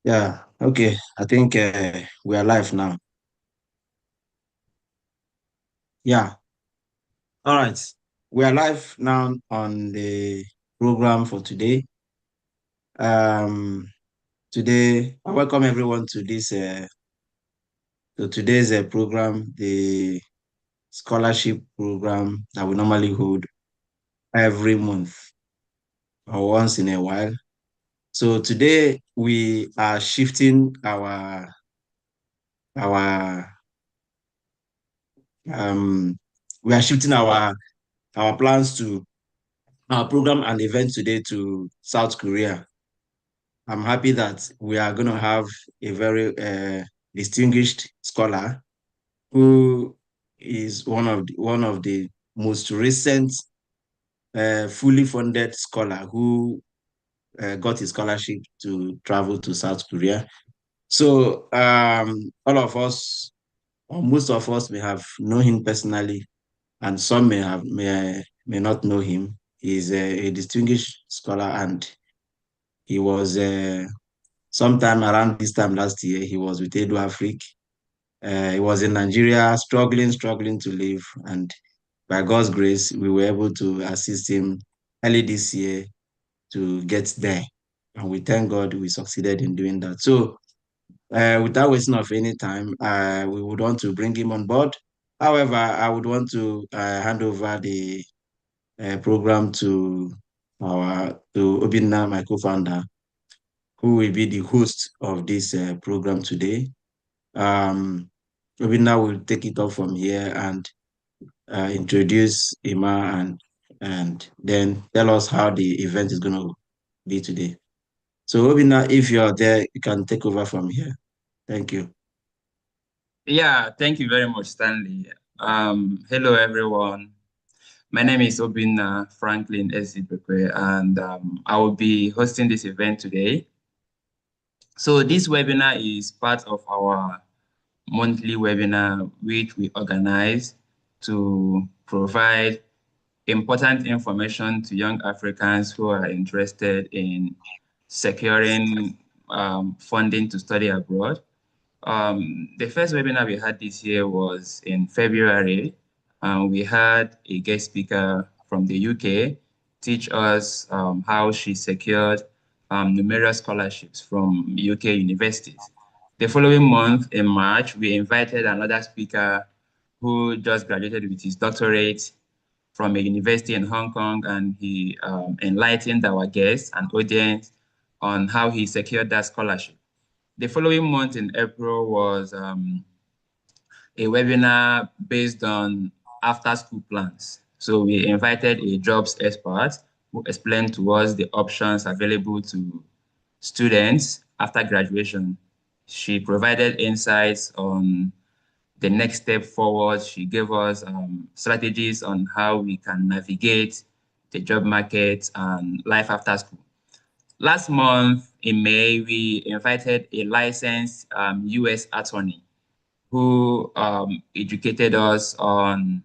Yeah, okay. I think we are live now. Yeah, all right. We are live now on the program for today. Um, Today, I welcome everyone to this to today's program, the scholarship program that we normally hold every month or once in a while. So today we are shifting our um we are shifting our plans to our program and event today to South Korea. I'm happy that we are going to have a very distinguished scholar who is one of the most recent fully funded scholar who got his scholarship to travel to South Korea. So all of us, or most of us, may have known him personally, and some may not know him. He's a distinguished scholar, and he was sometime around this time last year. He was with Edu Afrique. He was in Nigeria, struggling to live, and by God's grace, we were able to assist him early this year to get there. And we thank God we succeeded in doing that. So, without wasting of any time, we would want to bring him on board. However, I would want to hand over the program to Obinna, my co-founder, who will be the host of this program today. Um, Obinna will take it up from here and introduce Ima and then tell us how the event is going to be today. So Obinna, if you're there, you can take over from here. Thank you. Yeah, thank you very much, Stanley. Hello, everyone. My name is Obinna Franklin Ezibekwe, and I will be hosting this event today. So this webinar is part of our monthly webinar, which we organize to provide important information to young Africans who are interested in securing funding to study abroad. The first webinar we had this year was in February. We had a guest speaker from the UK teach us how she secured numerous scholarships from UK universities. The following month, in March, we invited another speaker who just graduated with his doctorate from a university in Hong Kong, and he enlightened our guests and audience on how he secured that scholarship. The following month in April was a webinar based on after school plans. So we invited a jobs expert who explained to us the options available to students after graduation. She provided insights on the next step forward. She gave us strategies on how we can navigate the job market and life after school. Last month in May, we invited a licensed US attorney who educated us on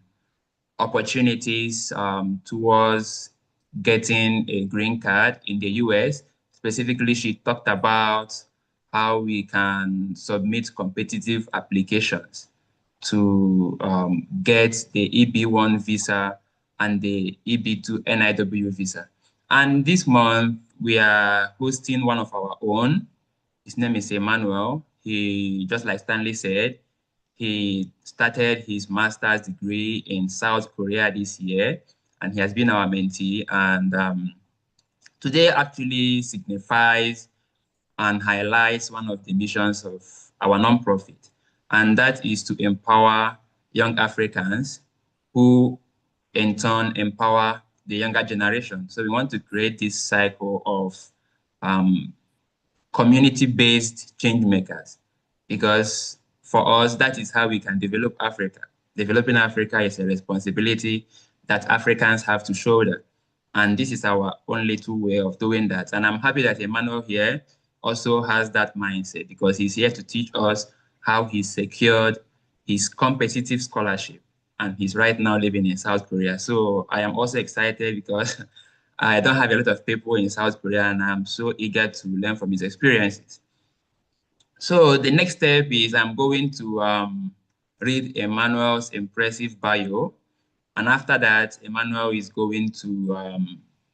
opportunities towards getting a green card in the US. Specifically, she talked about how we can submit competitive applications to get the EB1 visa and the EB2 NIW visa. And this month, we are hosting one of our own. His name is Emmanuel. He, just like Stanley said, he started his master's degree in South Korea this year, and he has been our mentee. And today actually signifies and highlights one of the missions of our nonprofit, and that is to empower young Africans who in turn empower the younger generation. So we want to create this cycle of um, community-based change makers, because for us, that is how we can develop Africa. Developing Africa is a responsibility that Africans have to shoulder. And this is our only two way of doing that. And I'm happy that Emmanuel here also has that mindset, because he's here to teach us how he secured his competitive scholarship. And he's right now living in South Korea. So I am also excited because I don't have a lot of people in South Korea, and I'm so eager to learn from his experiences. So the next step is I'm going to read Emmanuel's impressive bio. And after that, Emmanuel is going to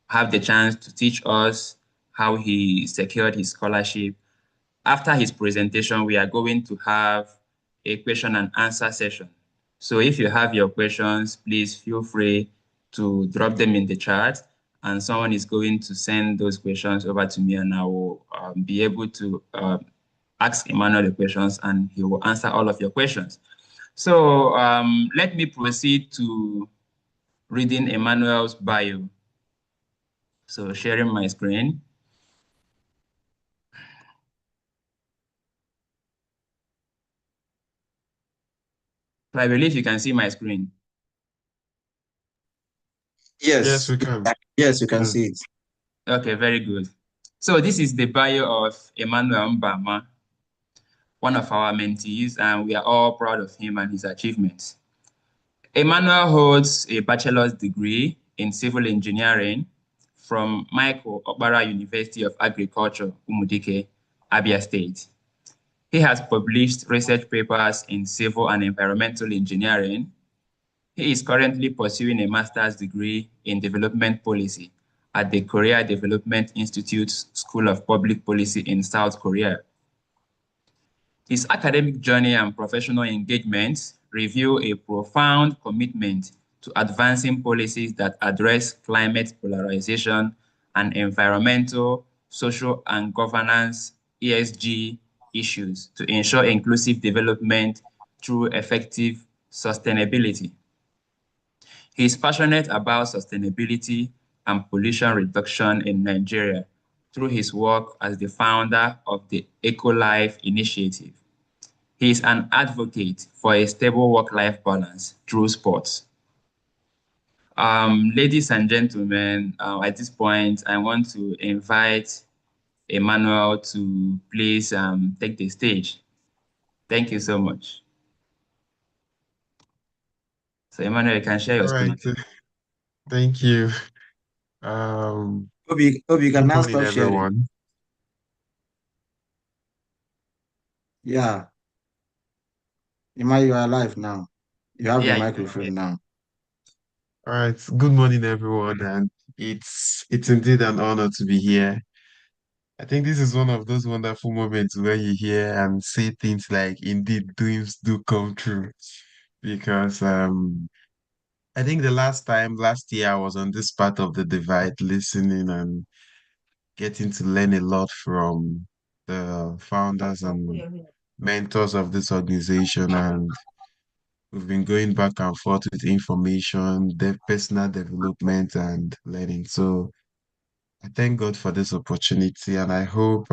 have the chance to teach us how he secured his scholarship. After his presentation, we are going to have a question and answer session. So if you have your questions, please feel free to drop them in the chat, and someone is going to send those questions over to me, and I will be able to ask Emmanuel the questions, and he will answer all of your questions. So let me proceed to reading Emmanuel's bio. So sharing my screen. So I believe you can see my screen. Yes, Yes, we can. yes, you can Yeah. see it. Okay, very good. So this is the bio of Emmanuel Mbama, one of our mentees, and we are all proud of him and his achievements. Emmanuel holds a bachelor's degree in civil engineering from Michael Okpara University of Agriculture, Umudike, Abia State. He has published research papers in civil and environmental engineering. He is currently pursuing a master's degree in development policy at the Korea Development Institute's School of Public Policy in South Korea. His academic journey and professional engagements reveal a profound commitment to advancing policies that address climate polarization and environmental, social, and governance ESG issues to ensure inclusive development through effective sustainability. He is passionate about sustainability and pollution reduction in Nigeria through his work as the founder of the EcoLife initiative. He is an advocate for a stable work-life balance through sports. Ladies and gentlemen, at this point, I want to invite Emmanuel to please take the stage. Thank you so much. So, Emmanuel, you can share your All right. screen. Thank you. Um, Hope you can Good now morning, stop sharing. everyone. Yeah, Emma, you are alive now. You have the Yeah, you can hear. microphone now. All right. Good morning, everyone, and it's indeed an honor to be here. I think this is one of those wonderful moments where you hear and say things like, "Indeed, dreams do come true." Because I think the last year, I was on this part of the divide, listening and getting to learn a lot from the founders and mentors of this organization, and we've been going back and forth with information, personal development, and learning. So I thank God for this opportunity, and I hope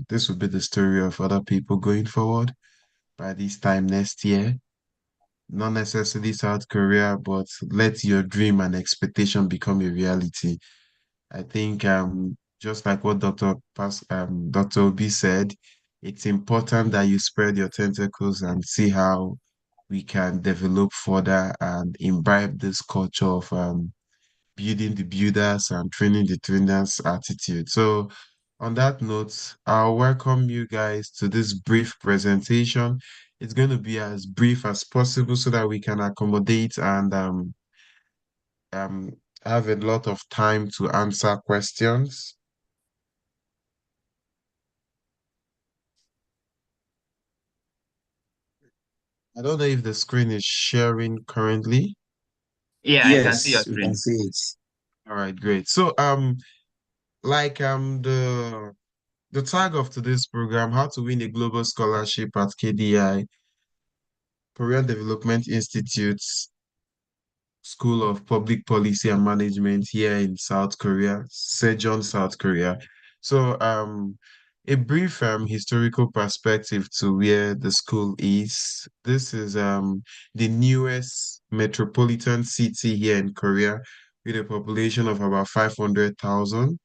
this will be the story of other people going forward by this time next year. Not necessarily South Korea, but let your dream and expectation become a reality. I think just like what Dr. Obi said, it's important that you spread your tentacles and see how we can develop further and imbibe this culture of building the builders and training the trainers attitude. So on that note, I'll welcome you guys to this brief presentation. It's going to be as brief as possible so that we can accommodate and um, have a lot of time to answer questions. I don't know if the screen is sharing currently. Yeah, I can see your Yes, we can screen. see it. All right, great. So like the tag of today's program, how to win a global scholarship at KDI, Korean Development Institute School of Public Policy and Management here in South Korea, Sejong, South Korea. So a brief historical perspective to where the school is. This is the newest metropolitan city here in Korea with a population of about 500,000,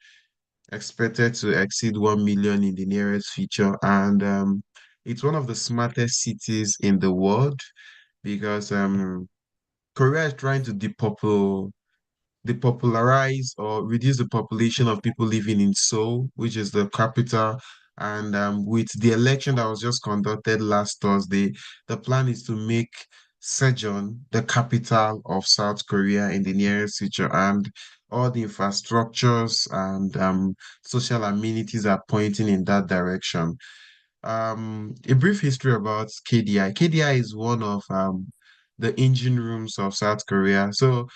expected to exceed 1 million in the nearest future. And it's one of the smartest cities in the world because Korea is trying to depopularize or reduce the population of people living in Seoul, which is the capital, And with the election that was just conducted last Thursday, the plan is to make Sejong the capital of South Korea in the nearest future. And all the infrastructures and social amenities are pointing in that direction. A brief history about KDI. KDI is one of the engine rooms of South Korea. So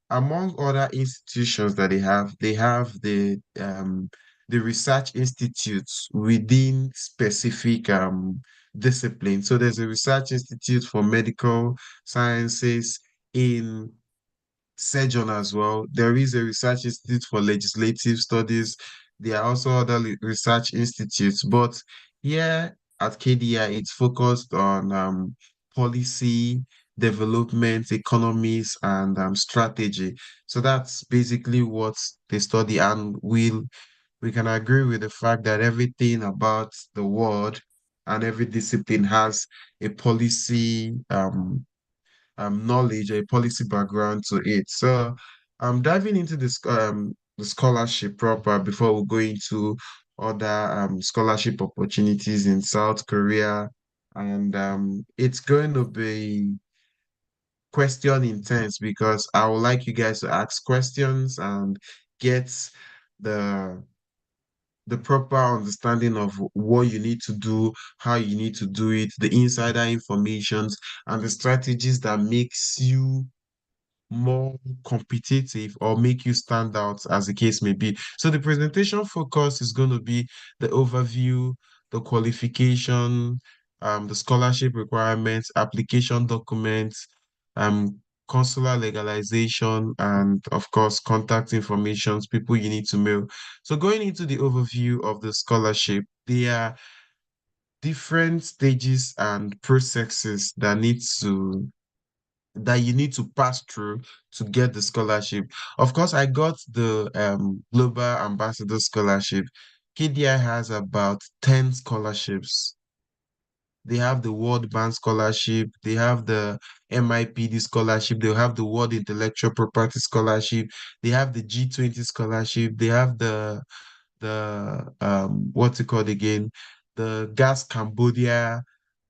among other institutions that they have the research institutes within specific disciplines. So there's a research institute for medical sciences in Sejong as well. There is a research institute for legislative studies. There are also other research institutes, but here at KDI, it's focused on policy, development, economies, and strategy. So that's basically what they study, and we can agree with the fact that everything about the world and every discipline has a policy knowledge, a policy background to it. So I'm diving into the scholarship proper before we go into other scholarship opportunities in South Korea. And it's going to be question intense because I would like you guys to ask questions and get the the proper understanding of what you need to do, how you need to do it, the insider informations, and the strategies that makes you more competitive or make you stand out as the case may be. So the presentation focus is going to be the overview, the qualification, the scholarship requirements, application documents, um, consular legalization, and of course, contact informations, people you need to mail. So going into the overview of the scholarship, there are different stages and processes that you need to pass through to get the scholarship. Of course, I got the Global Ambassador Scholarship. KDI has about 10 scholarships. They have the World Bank Scholarship, they have the MIPD Scholarship, they have the World Intellectual Property Scholarship, they have the G20 Scholarship, they have the what's it called again? The Gas Cambodia,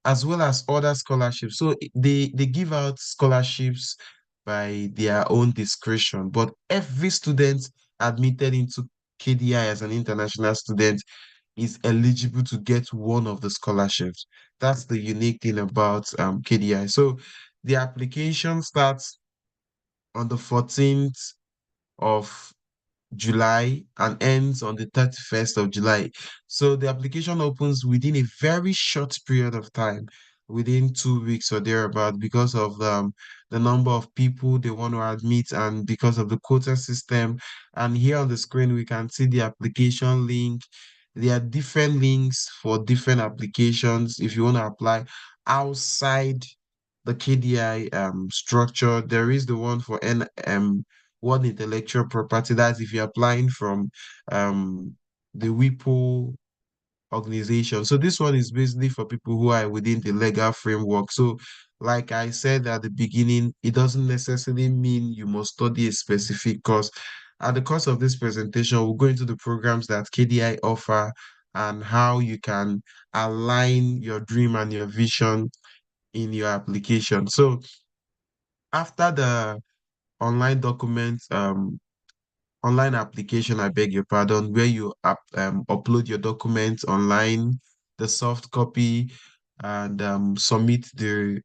as well as other scholarships. So they give out scholarships by their own discretion, but every student admitted into KDI as an international student is eligible to get one of the scholarships. That's the unique thing about KDI. So the application starts on the 14th of July and ends on the 31st of July. So the application opens within a very short period of time, within 2 weeks or thereabout, because of the number of people they want to admit and because of the quota system. And here on the screen, we can see the application link. There are different links for different applications. If you want to apply outside the KDI structure, there is the one for World Intellectual Property. That's if you're applying from the WIPO organization. So this one is basically for people who are within the legal framework. So like I said at the beginning, it doesn't necessarily mean you must study a specific course. At the course of this presentation, we'll go into the programs that KDI offer and how you can align your dream and your vision in your application. So after the online document, online application, I beg your pardon, where you upload your documents online, the soft copy, and submit the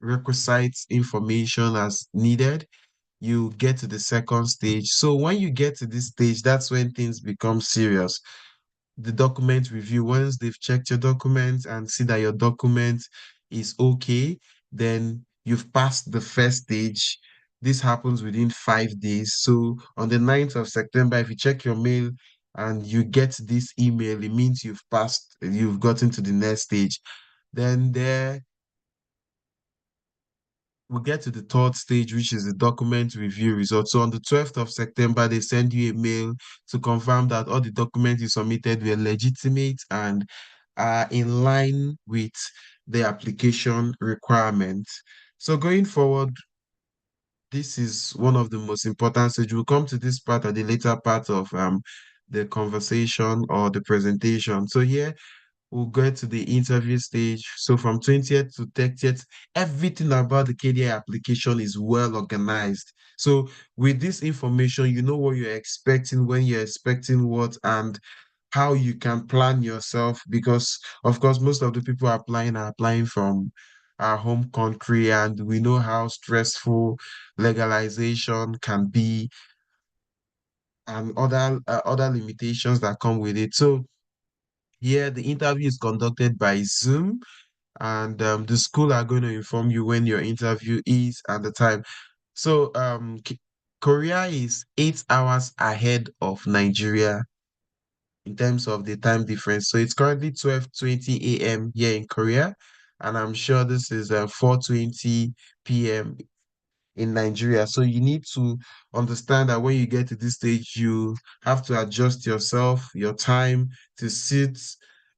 requisite information as needed, you get to the second stage. So when you get to this stage, that's when things become serious. The document review, once they've checked your documents and see that your document is okay, then you've passed the first stage. This happens within 5 days. So on the 9th of September, if you check your mail and you get this email, it means you've gotten to the next stage. Then there we get to the third stage, which is the document review result. So on the 12th of September, they send you a mail to confirm that all the documents you submitted were legitimate and are in line with the application requirements. So going forward, this is one of the most important stage. We'll come to this part at the later part of the conversation or the presentation. So here we'll get to the interview stage. So from 20th to 30th, everything about the KDI application is well organized. So with this information, you know what you're expecting, when you're expecting what, and how you can plan yourself. Because of course, most of the people applying are applying from our home country, and we know how stressful legalization can be and other limitations that come with it. So here, the interview is conducted by Zoom, and the school are going to inform you when your interview is and the time. So, Korea is 8 hours ahead of Nigeria in terms of the time difference. So it's currently 12:20 a.m. here in Korea, and I'm sure this is 4:20 p.m. in Nigeria. So you need to understand that when you get to this stage, you have to adjust yourself, your time to suit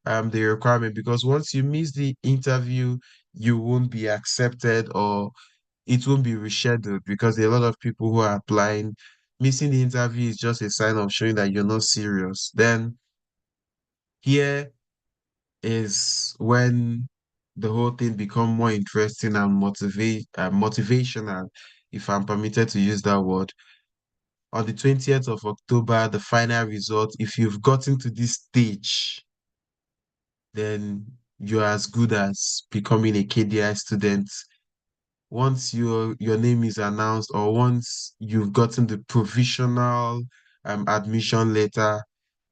the requirement, because once you miss the interview, you won't be accepted, or it won't be rescheduled, because there are a lot of people who are applying. Missing the interview is just a sign of showing that you're not serious. Then here is when the whole thing become more interesting and motivational, if I'm permitted to use that word. On the 20th of October, the final result, if you've gotten to this stage, then you're as good as becoming a KDI student. Once your name is announced, or once you've gotten the provisional admission letter,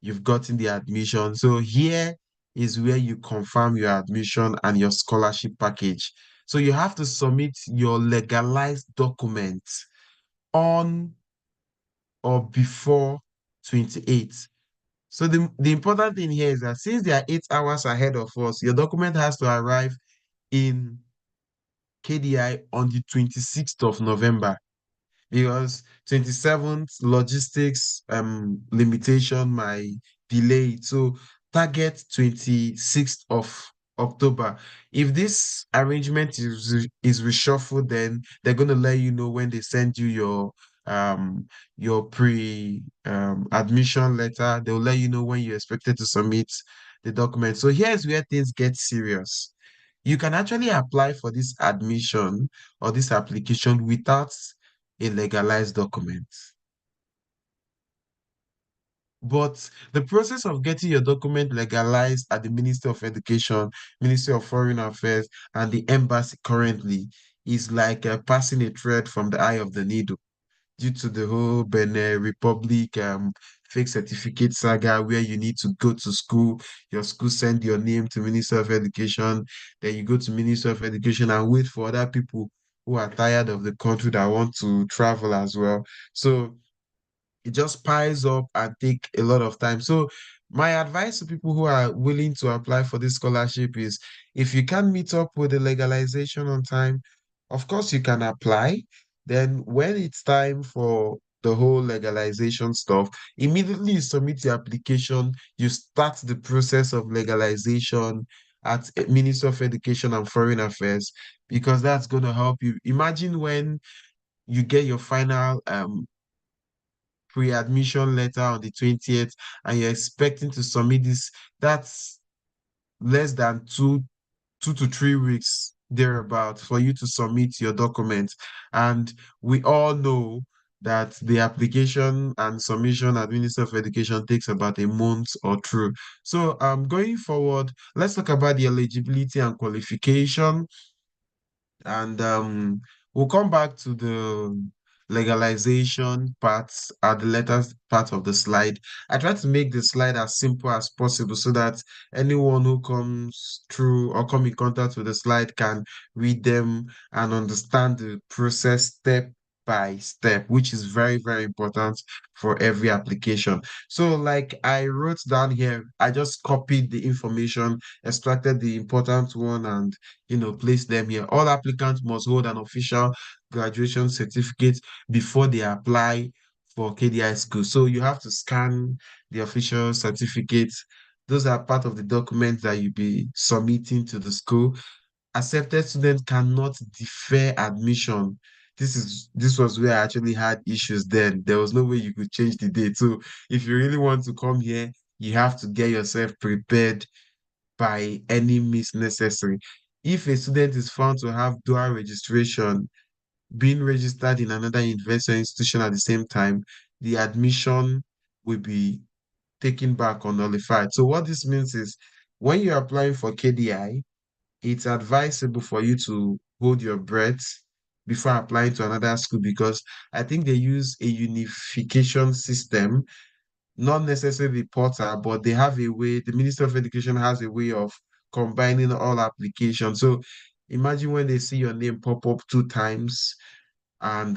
you've gotten the admission. So here is where you confirm your admission and your scholarship package. So you have to submit your legalized documents on or before 28. So the important thing here is that since they are 8 hours ahead of us, your document has to arrive in KDI on the 26th of November, because 27th logistics limitation might delay it. So target 26th of October. If this arrangement is reshuffled, then they're going to let you know when they send you your pre admission letter. They'll let you know when you're expected to submit the document. So here's where things get serious. You can actually apply for this admission or this application without a legalized document. But the process of getting your document legalized at the Ministry of Education, Ministry of Foreign Affairs, and the embassy currently is like passing a thread from the eye of the needle, due to the whole Benin Republic fake certificate saga, where you need to go to school, your school send your name to Minister of Education, then you go to Minister of Education and wait for other people who are tired of the country that want to travel as well. So it just piles up and take a lot of time. So my advice to people who are willing to apply for this scholarship is, if you can meet up with the legalization on time, of course you can apply. Then when it's time for the whole legalization stuff, immediately you submit your application, you start the process of legalization at Ministry of Education and Foreign Affairs, because that's going to help you. Imagine when you get your final pre-admission letter on the 20th, and you're expecting to submit this, that's less than 2 to 3 weeks thereabout for you to submit your documents. And we all know that the application and submission at Minister of Education takes about a month or two. So going forward, let's talk about the eligibility and qualification, and we'll come back to the legalization parts at the later part of the slide. I try to make the slide as simple as possible so that anyone who comes through or come in contact with the slide can read them and understand the process step by step, which is very, very important for every application. So like I wrote down here, I just copied the information, extracted the important one, and place them here. All applicants must hold an official graduation certificate before they apply for KDI school. So you have to scan the official certificate. Those are part of the documents that you'll be submitting to the school. Accepted students cannot defer admission. this was where I actually had issues then. There was no way you could change the date. So if you really want to come here, you have to get yourself prepared by any means necessary. If a student is found to have dual registration, being registered in another university or institution at the same time, the admission will be taken back or nullified. So what this means is when you're applying for KDI, it's advisable for you to hold your breath before applying to another school because I think they use a unification system, not necessarily portal, but they have a way, the Minister of Education has a way of combining all applications. So imagine when they see your name pop up two times and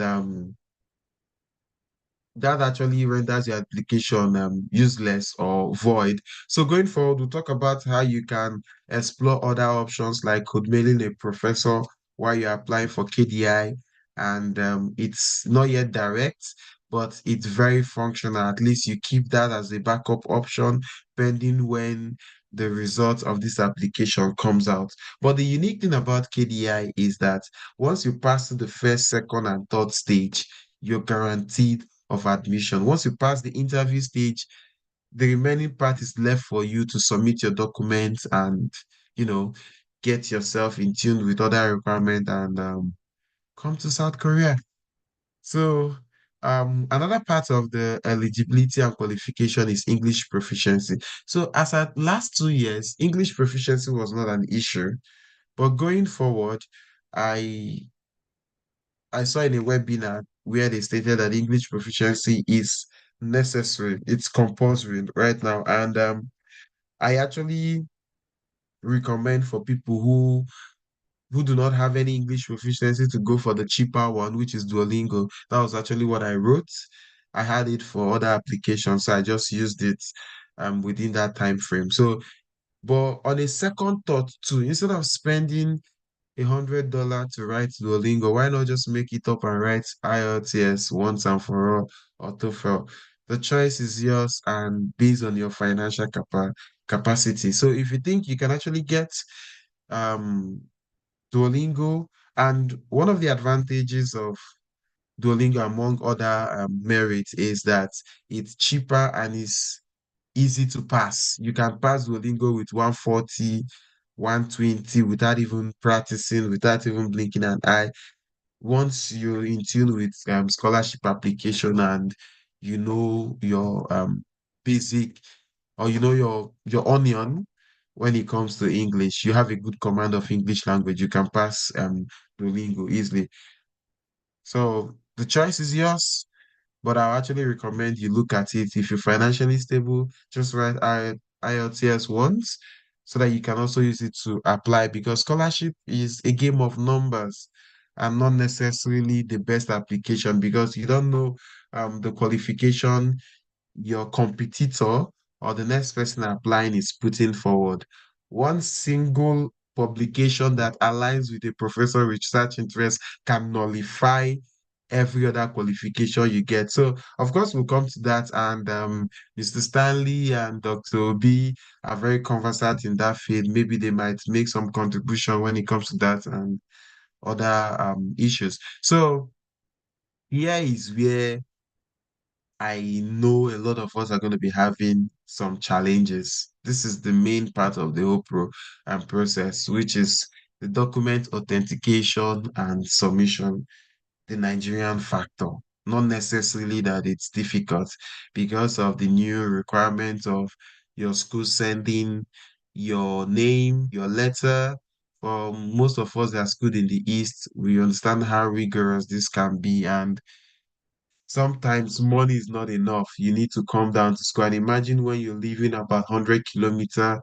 that actually renders your application useless or void. So going forward, we'll talk about how you can explore other options like code mailing a professor while you're applying for KDI. And it's not yet direct, but it's very functional. At least you keep that as a backup option pending when the result of this application comes out. But the unique thing about KDI is that once you pass to the first, second, and third stage, you're guaranteed of admission. Once you pass the interview stage, the remaining part is left for you to submit your documents and, you know, get yourself in tune with other requirements and come to South Korea. So, another part of the eligibility and qualification is English proficiency. So, as at last 2 years, English proficiency was not an issue, but going forward, I I saw in a webinar where they stated that English proficiency is necessary. It's compulsory right now. And I actually recommend for people who do not have any English proficiency to go for the cheaper one, which is Duolingo. That was actually what I wrote. I had it for other applications, so I just used it within that time frame. So, but on a second thought too, instead of spending $100 to write Duolingo, why not just make it up and write IELTS once and for all or TOEFL? The choice is yours and based on your financial capacity. So if you think you can actually get um Duolingo, and one of the advantages of Duolingo among other merits is that it's cheaper and is easy to pass. You can pass Duolingo with 140, 120 without even practicing, without even blinking an eye. Once you're in tune with scholarship application and you know your basic or you know your onion when it comes to English, you have a good command of English language, you can pass Duolingo easily. So the choice is yours. But I'll actually recommend you look at it. If you're financially stable, just write IELTS once so that you can also use it to apply because scholarship is a game of numbers and not necessarily the best application because you don't know the qualification your competitor or the next person applying is putting forward. One single publication that aligns with a professor research interest can nullify every other qualification you get. So, of course, we'll come to that. And Mr. Stanley and Dr. Obi are very conversant in that field. Maybe they might make some contribution when it comes to that and other issues. So, here is where I know a lot of us are going to be having some challenges. This is the main part of the whole process, which is the document authentication and submission, the Nigerian factor. Not necessarily that it's difficult because of the new requirement of your school sending your name, your letter. For most of us that are schooled in the East, we understand how rigorous this can be, and sometimes money is not enough. You need to come down to school. And imagine when you're living about 100 kilometers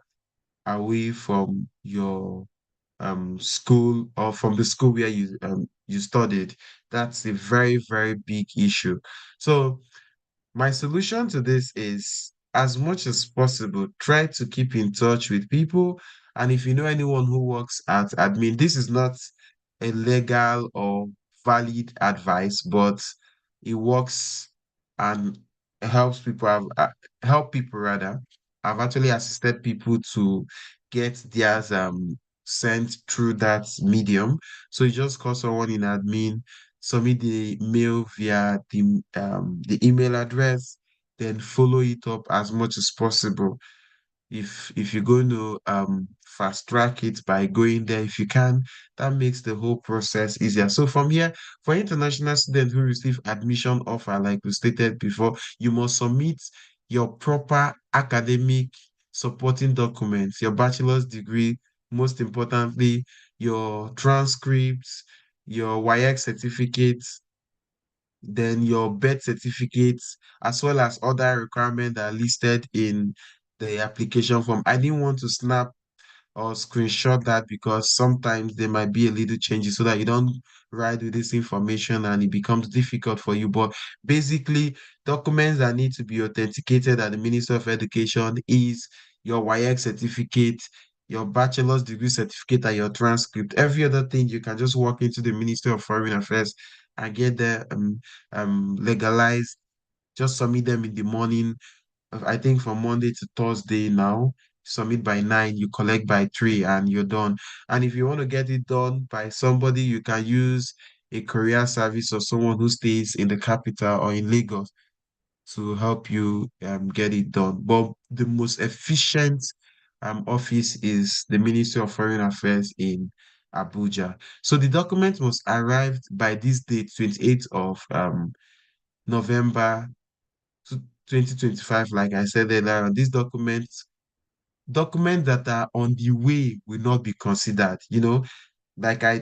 away from your school or from the school where you studied. That's a very, very big issue. So my solution to this is as much as possible, try to keep in touch with people. And if you know anyone who works at admin, this is not a legal or valid advice, but it works and helps people help people rather. I've actually assisted people to get theirs sent through that medium. So you just call someone in admin submit the mail via the email address, then follow it up as much as possible. If you're going to fast track it by going there, if you can, that makes the whole process easier. So from here, for international students who receive admission offer, like we stated before, you must submit your proper academic supporting documents, your bachelor's degree, most importantly, your transcripts, your WIEC certificates, then your birth certificates, as well as other requirements that are listed in the application form. I didn't want to snap or screenshot that because sometimes there might be a little changes so that you don't ride with this information and it becomes difficult for you. But basically, documents that need to be authenticated at the Ministry of Education is your WIEC certificate, your bachelor's degree certificate, and your transcript. Every other thing, you can just walk into the Ministry of Foreign Affairs and get there legalized. Just submit them in the morning. I think from Monday to Thursday now. Submit by 9, you collect by 3, and you're done. And if you want to get it done by somebody, you can use a courier service or someone who stays in the capital or in Lagos to help you get it done. But the most efficient office is the Ministry of Foreign Affairs in Abuja. So the document must arrive by this date, 28th of November 2025. Like I said earlier, these documents that are on the way will not be considered. Like I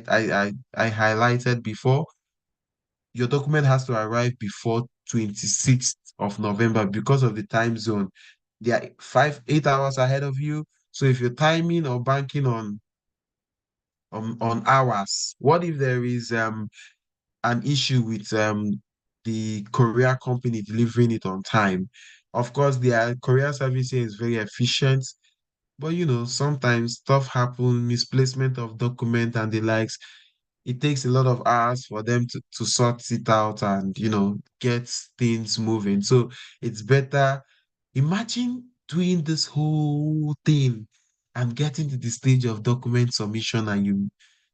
highlighted before, your document has to arrive before 26th of November because of the time zone. They are 8 hours ahead of you. So if you're timing or banking on hours, what if there is an issue with the courier company delivering it on time? Of course, their courier service here is very efficient. But sometimes stuff happen, misplacement of document and the likes. It takes a lot of hours for them to sort it out and get things moving. So it's better. Imagine doing this whole thing and getting to the stage of document submission and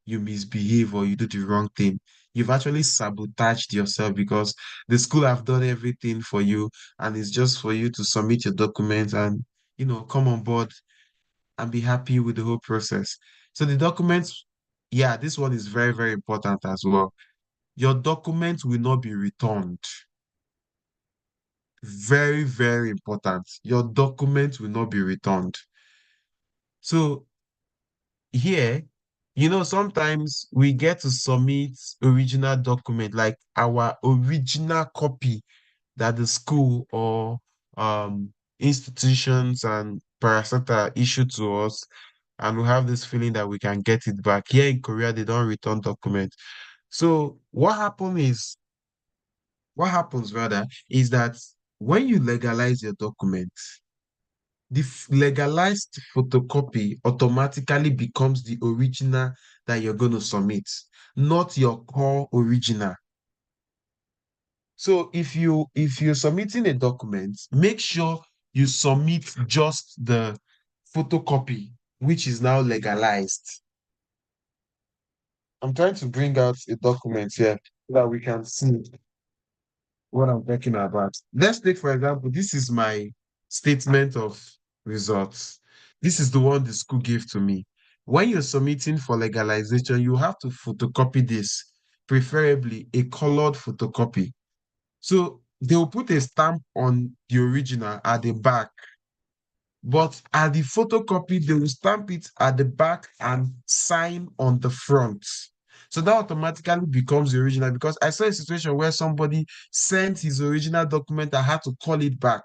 you misbehave or you do the wrong thing. You've actually sabotaged yourself because the school have done everything for you and it's just for you to submit your documents and come on board and be happy with the whole process. So the documents, yeah, this one is very, very important as well. Your documents will not be returned. Very, very important. Your documents will not be returned. So here, sometimes we get to submit original document, like our original copy that the school or institutions and parastatal issue to us, and we have this feeling that we can get it back. Here in Korea, they don't return documents. So what happens rather is that when you legalize your document, the legalized photocopy automatically becomes the original that you're going to submit, not your core original. So if you're submitting a document, make sure you submit just the photocopy, which is now legalized. I'm trying to bring out a document here so that we can see what I'm talking about. Let's take, for example, this is my statement of results. This is the one the school gave to me. When you're submitting for legalization, you have to photocopy this, preferably a colored photocopy. So they will put a stamp on the original at the back, but at the photocopy, they will stamp it at the back and sign on the front. So that automatically becomes the original because I saw a situation where somebody sent his original document and had to call it back.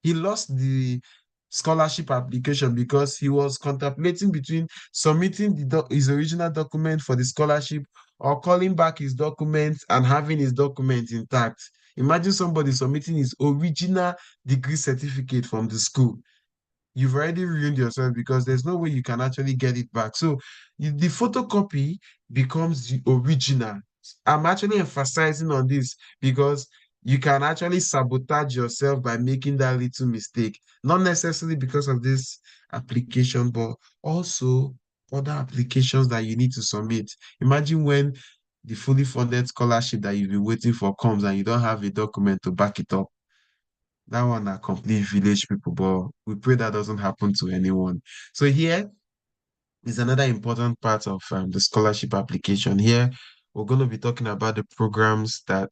He lost the scholarship application because he was contemplating between submitting his original document for the scholarship or calling back his document and having his document intact. Imagine somebody submitting his original degree certificate from the school. You've already ruined yourself because there's no way you can actually get it back. So the photocopy becomes the original. I'm actually emphasizing on this because you can actually sabotage yourself by making that little mistake. Not necessarily because of this application, but also other applications that you need to submit. Imagine when the fully funded scholarship that you've been waiting for comes and you don't have a document to back it up. That one are complete village people, but we pray that doesn't happen to anyone. So here is another important part of the scholarship application. Here, we're going to be talking about the programs that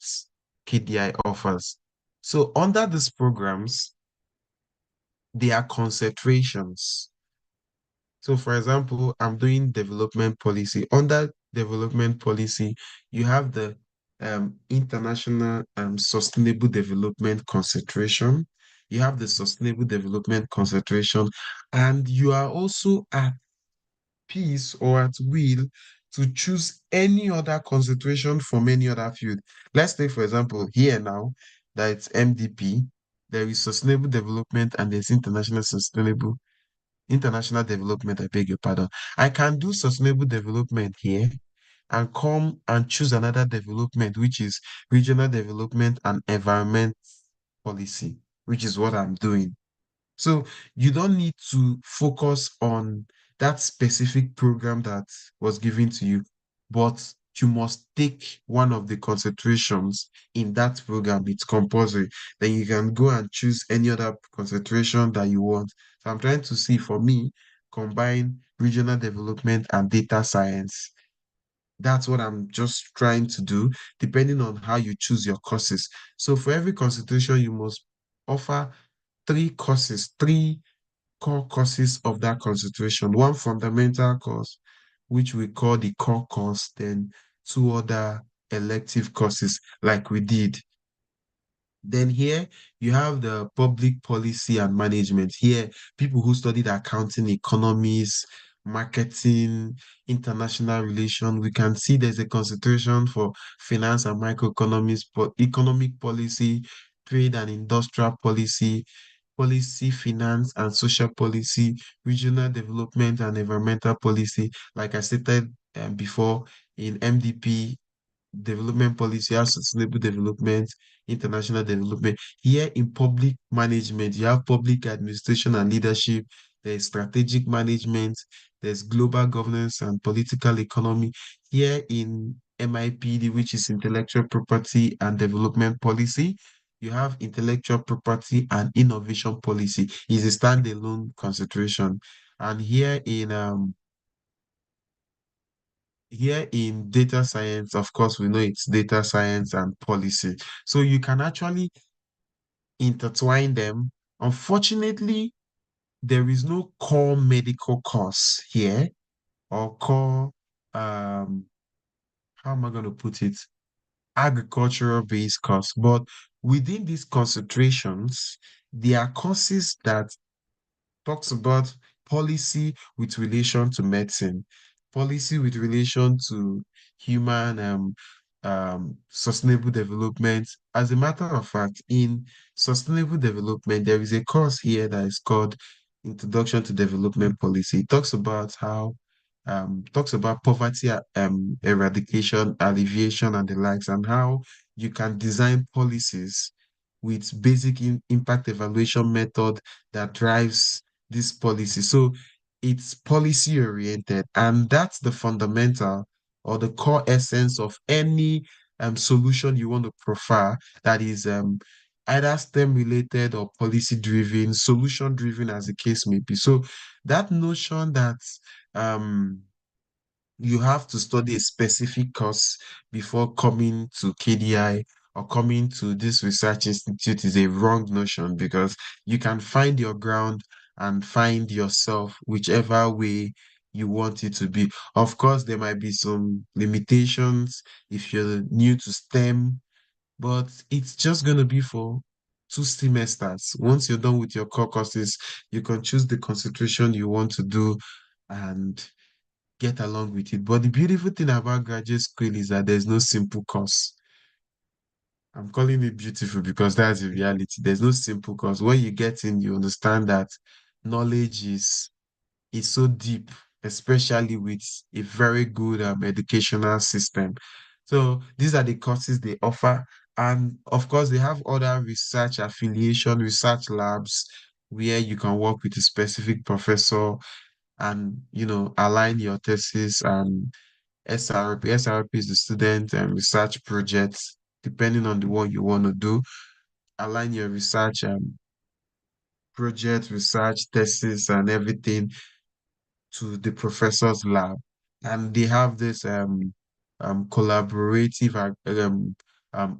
KDI offers. So under these programs, there are concentrations. So for example, I'm doing development policy. Under development policy, you have the international sustainable development concentration. You have the sustainable development concentration, and you are also at peace or at will to choose any other concentration from any other field. Let's take, for example, here now that it's MDP, there is sustainable development and there's international development, I beg your pardon. I can do sustainable development here and come and choose another development, which is regional development and environment policy, which is what I'm doing. So you don't need to focus on that specific program that was given to you, but you must take one of the concentrations in that program. It's compulsory. Then you can go and choose any other concentration that you want. So I'm trying to see for me, combine regional development and data science. That's what I'm just trying to do, depending on how you choose your courses. So for every concentration, you must offer three core courses of that concentration. One fundamental course, which we call the core course, then two other elective courses like we did. Then here you have the public policy and management. Here, people who studied accounting, economics, marketing, international relations, we can see there's a concentration for finance and microeconomics, economic policy, trade and industrial policy, policy, finance and social policy, regional development and environmental policy. Like I stated before, in MDP, development policy, has sustainable development, international development. Here in public management, you have public administration and leadership, there's strategic management, there's global governance and political economy. Here in MIPD, which is intellectual property and development policy, you have intellectual property and innovation policy is a standalone concentration. And here in data science, of course, we know it's data science and policy. So you can actually intertwine them. Unfortunately, there is no core medical course here or core, um, how am I going to put it? Agricultural based course. But within these concentrations, there are courses that talks about policy with relation to medicine, policy with relation to human sustainable development. As a matter of fact, in sustainable development, there is a course here that is called Introduction to Development Policy. It talks about how talks about poverty eradication, alleviation, and the likes, and how you can design policies with basic impact evaluation method that drives this policy. So it's policy oriented, and that's the fundamental or the core essence of any solution you want to prefer that is either STEM related or policy driven, solution driven, as the case may be. So that notion that um, you have to study a specific course before coming to KDI or coming to this research institute is a wrong notion because you can find your ground and find yourself whichever way you want it to be. Of course, there might be some limitations if you're new to STEM, but it's just going to be for 2 semesters. Once you're done with your core courses, you can choose the concentration you want to do and get along with it. But the beautiful thing about graduate school is that there's no simple course. I'm calling it beautiful because that's the reality. There's no simple course. When you get in, you understand that knowledge is so deep, especially with a very good educational system. So these are the courses they offer. And of course, they have other research affiliation, research labs where you can work with a specific professor and align your thesis and SRP. SRP is the student and research projects, depending on the one you want to do. Align your research project, research, thesis, and everything to the professor's lab, and they have this collaborative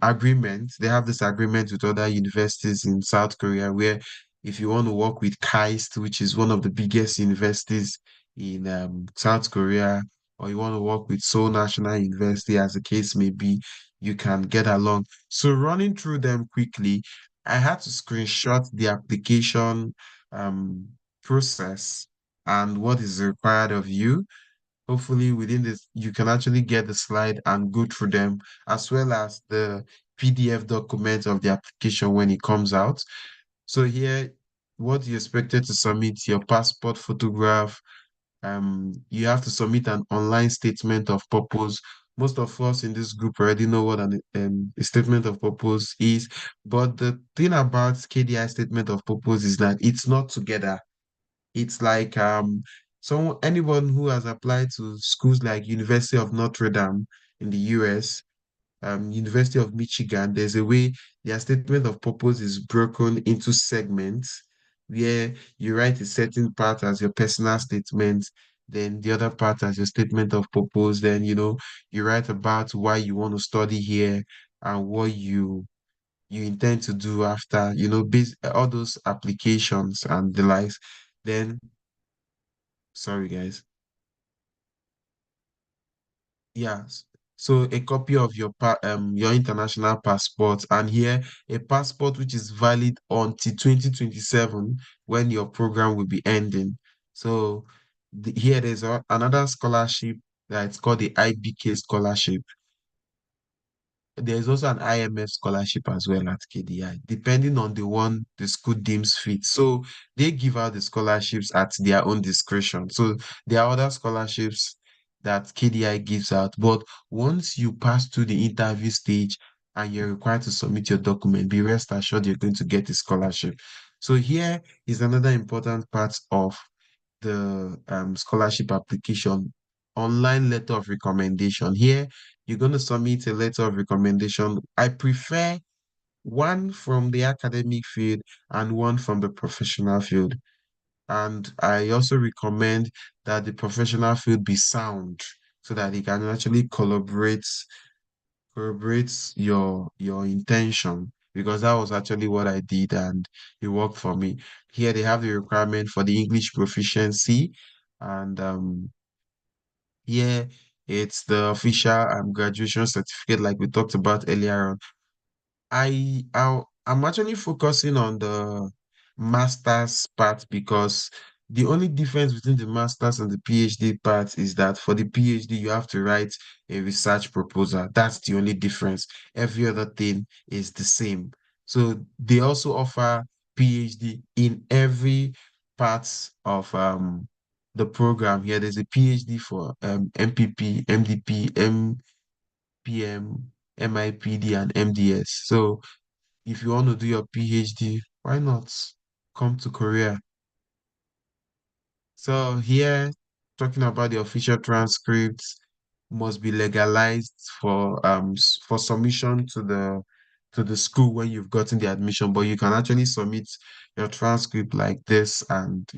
agreement. They have this agreement with other universities in South Korea, where if you want to work with KAIST, which is one of the biggest universities in South Korea, or you want to work with Seoul National University, as the case may be, you can get along. So running through them quickly, I had to screenshot the application um, process and what is required of you. Hopefully, within this, you can actually get the slide and go through them, as well as the PDF document of the application when it comes out. So here, what you expected to submit, your passport photograph, you have to submit an online statement of purpose. Most of us in this group already know what a statement of purpose is, but the thing about KDI statement of purpose is that it's not together. It's like anyone who has applied to schools like University of Notre Dame in the US, University of Michigan, there's a way their statement of purpose is broken into segments where you write a certain part as your personal statement, then the other part as your statement of purpose. Then, you write about why you want to study here and what you intend to do after, all those applications and the likes. Then, sorry guys. Yes. So a copy of your international passport, and here a passport which is valid until 2027, when your program will be ending. So here there's another scholarship that's called the IBK scholarship. There's also an IMF scholarship as well at KDI, depending on the one the school deems fit. So they give out the scholarships at their own discretion. So there are other scholarships that KDI gives out, but once you pass through the interview stage and you're required to submit your document, be rest assured you're going to get a scholarship. So here is another important part of the scholarship application: online letter of recommendation. Here, you're going to submit a letter of recommendation. I prefer one from the academic field and one from the professional field. And I also recommend that the professional field be sound so that it can actually corroborates your intention, because that was actually what I did and it worked for me. Here they have the requirement for the English proficiency, and here it's the official graduation certificate like we talked about earlier on. I'm actually focusing on the master's part, because the only difference between the master's and the PhD part is that for the PhD you have to write a research proposal. That's the only difference. Every other thing is the same. So they also offer PhD in every part of the program. Here there's a PhD for MPP, MDP, MPM, MIPD, and MDS. So if you want to do your PhD, why not come to Korea? So here, talking about the official transcripts must be legalized for submission to the school when you've gotten the admission, but you can actually submit your transcript like this and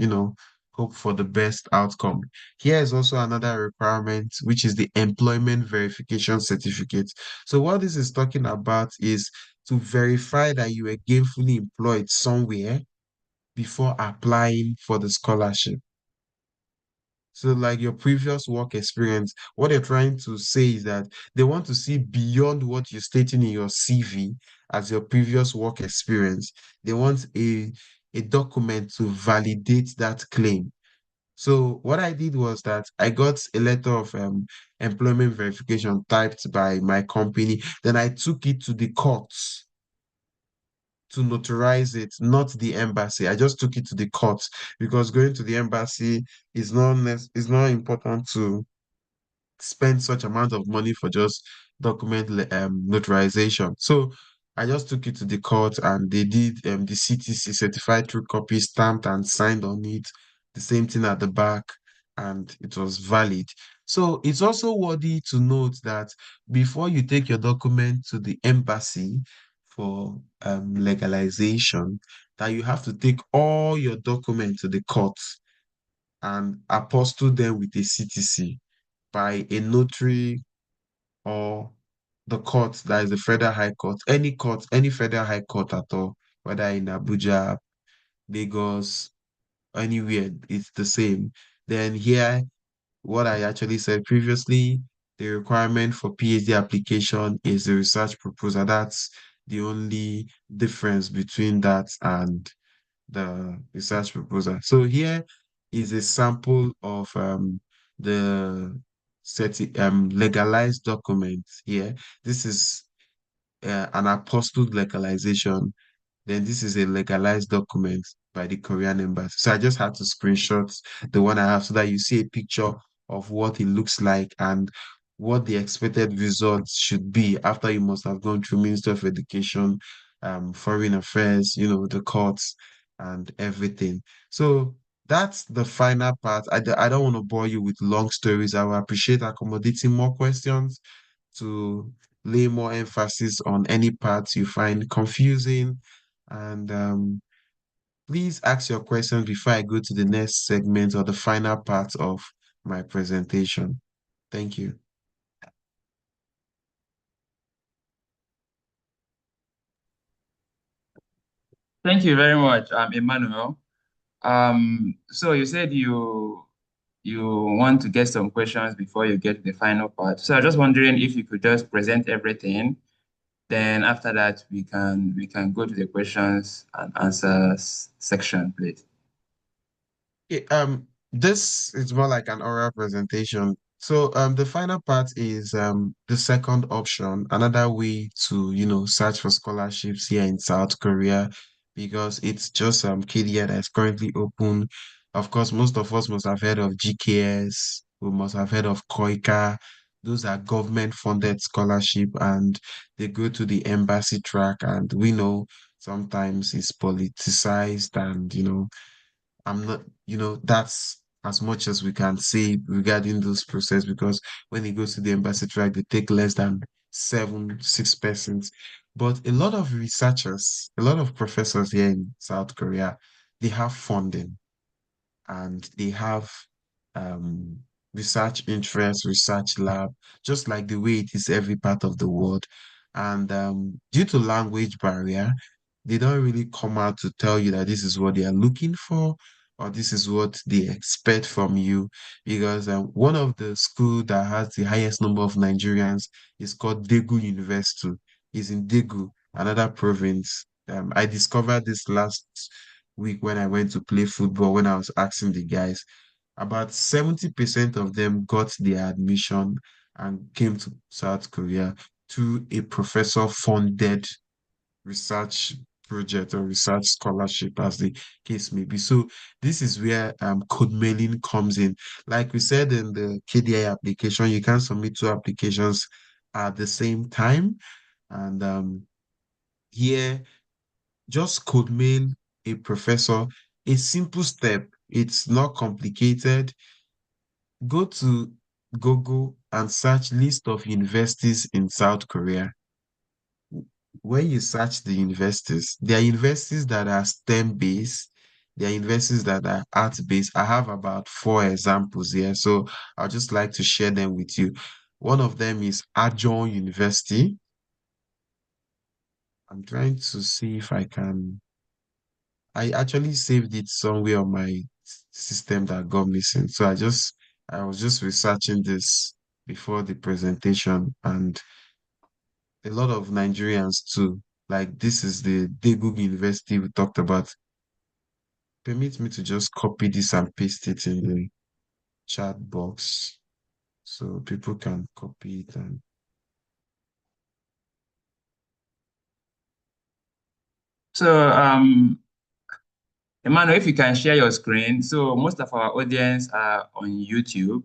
hope for the best outcome. Here is also another requirement, which is the employment verification certificate. So what this is talking about is to verify that you were gainfully employed somewhere before applying for the scholarship. So, like your previous work experience, what they're trying to say is that they want to see beyond what you're stating in your CV as your previous work experience. They want a document to validate that claim. So, what I did was that I got a letter of employment verification typed by my company. Then I took it to the courts to notarize it, not the embassy. I just took it to the court, because going to the embassy is not important to spend such amount of money for just notarization. So I just took it to the court and they did the CTC, certified true copy, stamped and signed on it. The same thing at the back. and it was valid. So it's also worthy to note that before you take your document to the embassy for legalization, that you have to take all your documents to the court and apostle them with a CTC by a notary or the court, that is the Federal High Court, any Federal High Court at all, whether in Abuja, Lagos, anywhere, it's the same. Then here, what I actually said previously, the requirement for PhD application is the research proposal. That's the only difference between that and the research proposal. So here is a sample of the legalized documents here. This is an apostille legalization, then this is a legalized document by the Korean embassy. So I just had to screenshot the one I have so that you see a picture of what it looks like and what the expected results should be after you must have gone through Minister of Education, Foreign Affairs, the courts and everything. So that's the final part. I don't want to bore you with long stories. I will appreciate accommodating more questions to lay more emphasis on any parts you find confusing. And please ask your questions before I go to the next segment or the final part of my presentation. Thank you. Thank you very much, Emmanuel. So you said you want to get some questions before you get to the final part. So I'm just wondering if you could just present everything. Then after that, we can go to the questions and answers section, please. Yeah, this is more like an oral presentation. So the final part is the second option, another way to, search for scholarships here in South Korea, because it's just KDI that is currently open. Of course, most of us must have heard of GKS, we must have heard of KOIKA. Those are government-funded scholarship, and they go to the embassy track, and we know sometimes it's politicized, and I'm not, that's as much as we can say regarding those process, because when it goes to the embassy track, they take less than 6%. But a lot of researchers, a lot of professors here in South Korea, they have funding and they have um, research interest, research lab, just like the way it is every part of the world. And due to language barrier, they don't really come out to tell you that this is what they are looking for or this is what they expect from you. Because one of the school that has the highest number of Nigerians is called Daegu University. Is in Daegu, another province. I discovered this last week when I went to play football, when I was asking the guys. About 70% of them got their admission and came to South Korea through a professor-funded research project or research scholarship, as the case may be. So this is where code mailing comes in. Like we said in the KDI application, you can submit two applications at the same time. And here, just code mail a professor, a simple step. It's not complicated. Go to Google and search list of universities in South Korea. When you search the universities, there are universities that are STEM based, there are universities that are art based. I have about four examples here, so I'd just like to share them with you. One of them is Adjon University. I'm trying to see if I can. I actually saved it somewhere on my system that got missing. So I was just researching this before the presentation, and a lot of Nigerians too. Like this is the Daegu University we talked about. Permit me to just copy this and paste it in the chat box so people can copy it and So, Emmanuel, if you can share your screen. So most of our audience are on YouTube.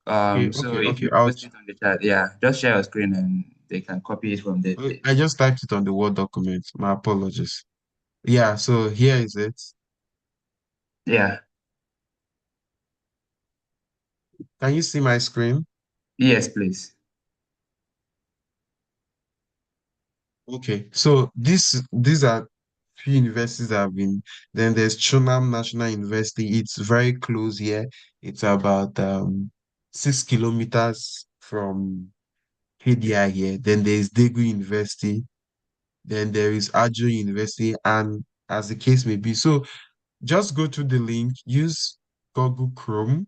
okay, So okay, if okay. you post it on the chat, yeah, just share your screen and they can copy it from there, please. I just typed it on the Word document. My apologies. Yeah, so here is it. Yeah. Can you see my screen? Yes, please. Okay, so these are few universities that have been. Then there's Chunam National University. It's very close here. It's about 6 kilometers from KDI here. Then there's Daegu University. Then there is Ajo University, and as the case may be. So just go to the link, use Google Chrome,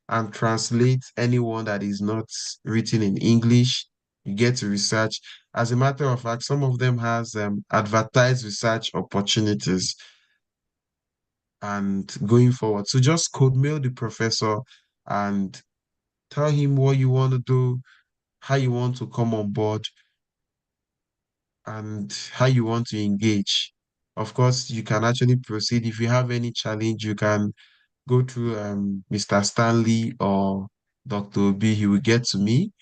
and translate anyone that is not written in English. You get to research. As a matter of fact, some of them has advertised research opportunities and going forward. So just code mail the professor and tell him what you want to do, how you want to come on board, and how you want to engage. Of course, you can actually proceed. If you have any challenge, you can go through Mr. Stanley or Dr. Obi. He will get to me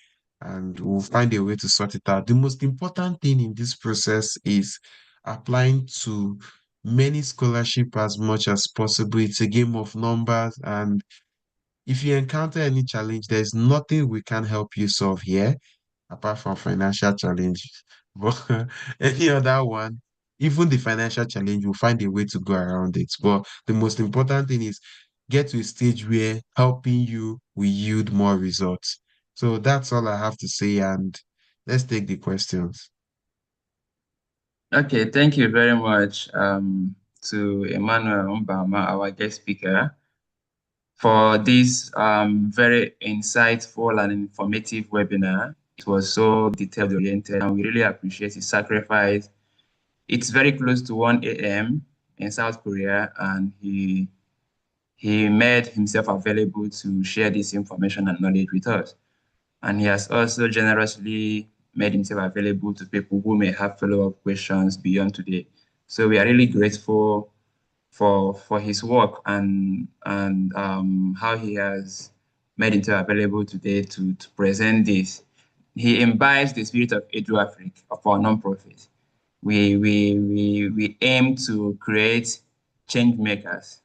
and we'll find a way to sort it out. The most important thing in this process is applying to many scholarship as much as possible. It's a game of numbers, and if you encounter any challenge, there's nothing we can help you solve here apart from financial challenges. But any other one, even the financial challenge, we'll find a way to go around it. But the most important thing is get to a stage where helping you will yield more results. So that's all I have to say, and let's take the questions. Okay, thank you very much to Emmanuel Mbama, our guest speaker, for this very insightful and informative webinar. It was so detailed oriented, and we really appreciate his sacrifice. It's very close to 1 a.m. in South Korea, and he made himself available to share this information and knowledge with us. And he has also generously made himself available to people who may have follow-up questions beyond today. So we are really grateful for his work and how he has made himself available today to present this. He imbibes the spirit of EduAfric, of our nonprofit. We aim to create change makers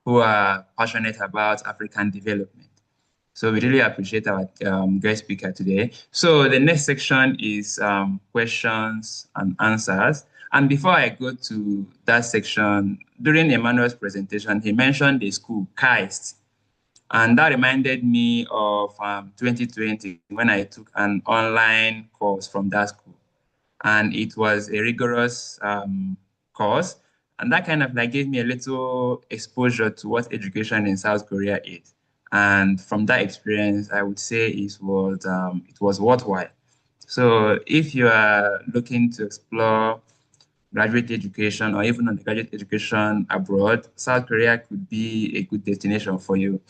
who are passionate about African development. So we really appreciate our guest speaker today. So the next section is questions and answers. And before I go to that section, during Emmanuel's presentation, he mentioned the school, KAIST. And that reminded me of 2020 when I took an online course from that school. And it was a rigorous course. And that kind of like gave me a little exposure to what education in South Korea is. And from that experience, I would say it was worthwhile. So if you are looking to explore graduate education or even undergraduate education abroad, South Korea could be a good destination for you.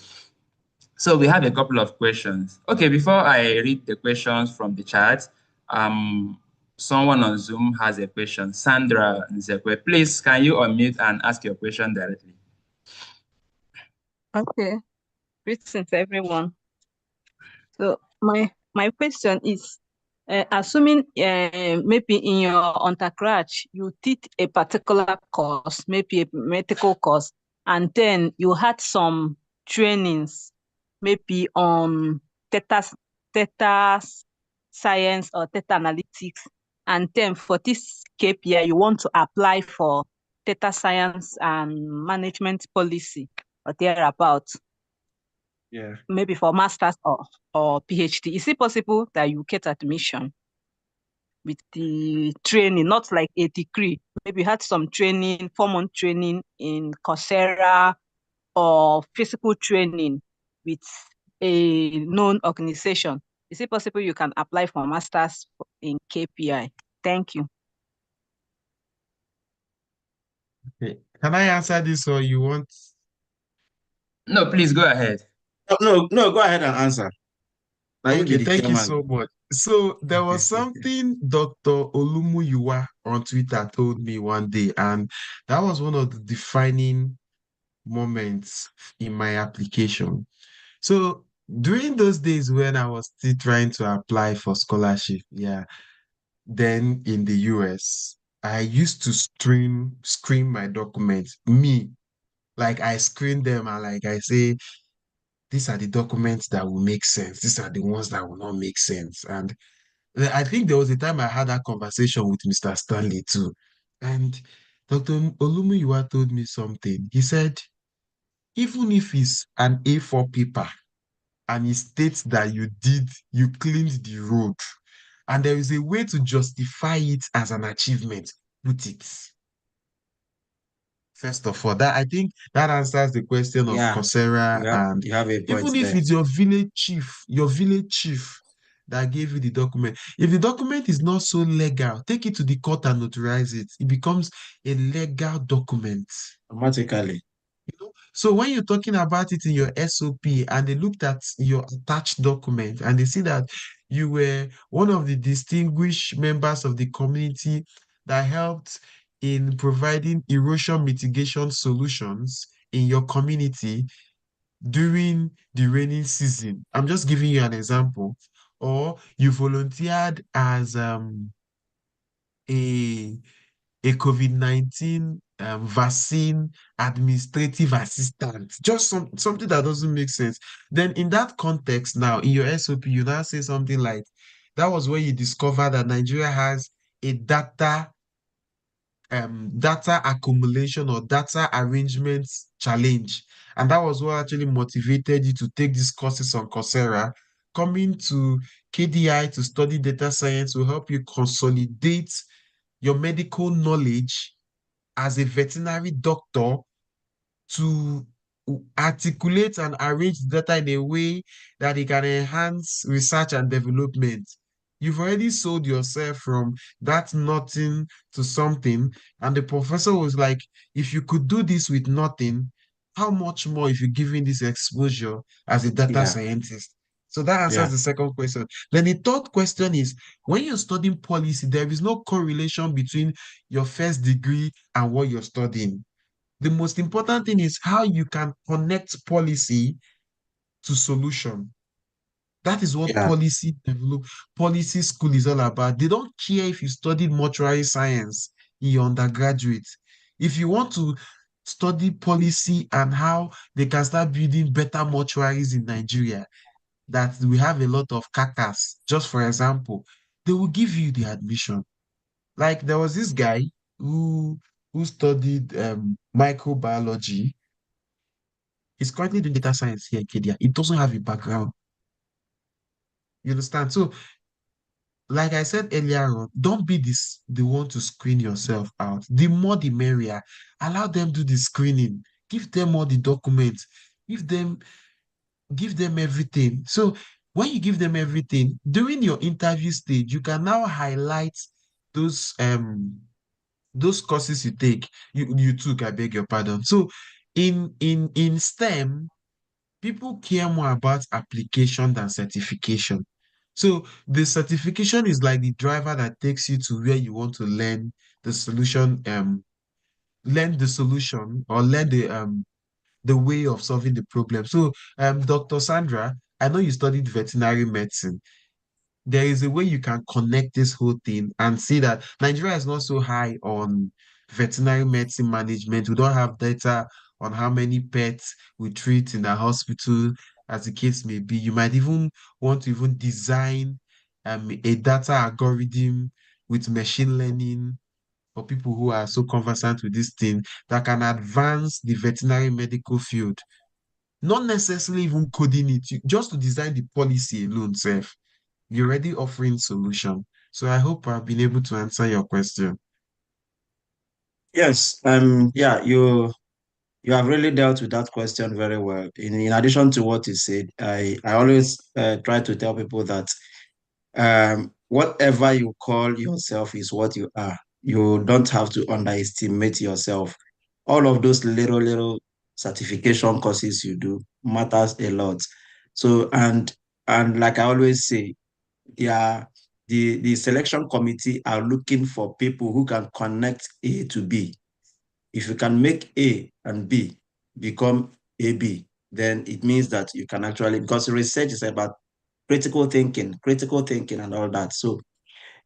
So we have a couple of questions. Okay, before I read the questions from the chat, um, someone on Zoom has a question. Sandra Nzekwe, please can you unmute and ask your question directly? Okay, greetings everyone. So my question is, assuming maybe in your undergrad you did a particular course, maybe a medical course, and then you had some trainings, maybe on data science or data analytics, and then for this KPI you want to apply for data science and management policy or thereabout, Yeah. maybe for master's or PhD. Is it possible that you get admission with the training, not like a degree? Maybe you had some training, 4-month training in Coursera or physical training with a known organization. Is it possible you can apply for master's in KPI? Thank you. Okay. Can I answer this or you want? No, please go ahead. No, go ahead and answer. Now you be Okay, the thank you chairman. so much. So there was something Dr. Olumuyuwa on Twitter told me one day, and that was one of the defining moments in my application. So during those days when I was still trying to apply for scholarship, yeah, then in the US, I used to screen my documents. Me, like I screen them and like I say, these are the documents that will make sense. These are the ones that will not make sense. And I think there was a time I had that conversation with Mr. Stanley too. And Dr. Olumuyiwa told me something. He said, even if it's an A4 paper and it states that you cleaned the road, and there is a way to justify it as an achievement, put it. First of all, that I think that answers the question of Yeah, Coursera. And you have a point even if there. it's your village chief that gave you the document, if the document is not so legal, take it to the court and notarize it. It becomes a legal document. Automatically. So when you're talking about it in your SOP and they looked at your attached document and they see that you were one of the distinguished members of the community that helped in providing erosion mitigation solutions in your community during the rainy season. I'm just giving you an example. Or you volunteered as a a COVID-19 vaccine administrative assistant, just something that doesn't make sense. Then in that context now, in your SOP, you now say something like, that was when you discover that Nigeria has a data accumulation or data arrangement challenge. And that was what actually motivated you to take these courses on Coursera. Coming to KDI to study data science will help you consolidate your medical knowledge as a veterinary doctor to articulate and arrange the data in a way that it can enhance research and development. You've already sold yourself from that nothing to something. And the professor was like, if you could do this with nothing, how much more if you're given this exposure as a data Yeah, scientist? So that answers yeah, the second question. Then the third question is, when you're studying policy, there is no correlation between your first degree and what you're studying. The most important thing is how you can connect policy to solution. That is what yeah, policy school is all about. They don't care if you studied mortuary science in your undergraduate. If you want to study policy and how they can start building better mortuaries in Nigeria, that we have a lot of cakas, just for example, they will give you the admission. Like there was this guy who studied microbiology. He's currently doing data science here in Kedia. He doesn't have a background. You understand? So, like I said earlier on, don't be the one to screen yourself out. The more the merrier. Allow them do the screening. Give them all the documents. Give them give them everything. So when you give them everything, during your interview stage, you can now highlight those those courses you took, I beg your pardon. So in STEM, people care more about application than certification. So the certification is like the driver that takes you to where you want to the solution, learn the solution or learn the way of solving the problem. So Dr. Sandra, I know you studied veterinary medicine. There is a way you can connect this whole thing and see that Nigeria is not so high on veterinary medicine management. We don't have data on how many pets we treat in the hospital, as the case may be. You might even want to even design a data algorithm with machine learning for people who are so conversant with this thing that can advance the veterinary medical field. Not necessarily even coding it, just to design the policy alone, self. You're already offering solution. So I hope I've been able to answer your question. yes. Yeah, you have really dealt with that question very well. In addition to what you said, I always try to tell people that whatever you call yourself is what you are. You don't have to underestimate yourself. All of those little certification courses you do matters a lot. So and like I always say, yeah, the selection committee are looking for people who can connect A to B. If you can make A and B become AB, then it means that you can actually, because research is about critical thinking and all that. So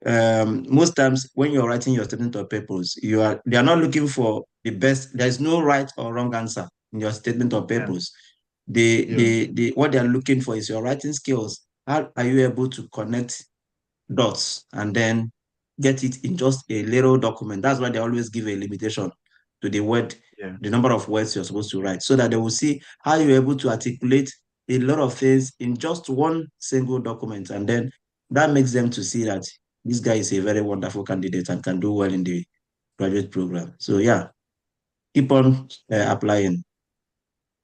most times when you're writing your statement of purpose, they are not looking for the best. There's no right or wrong answer in your statement of Yeah. purpose. Yeah. What they're looking for is your writing skills. How are you able to connect dots and then get it in just a little document? That's why they always give a limitation to the word, Yeah. the number of words you're supposed to write, so that they will see how you're able to articulate a lot of things in just one single document. And then that makes them to see that this guy is a very wonderful candidate and can do well in the graduate program. So yeah, keep on applying.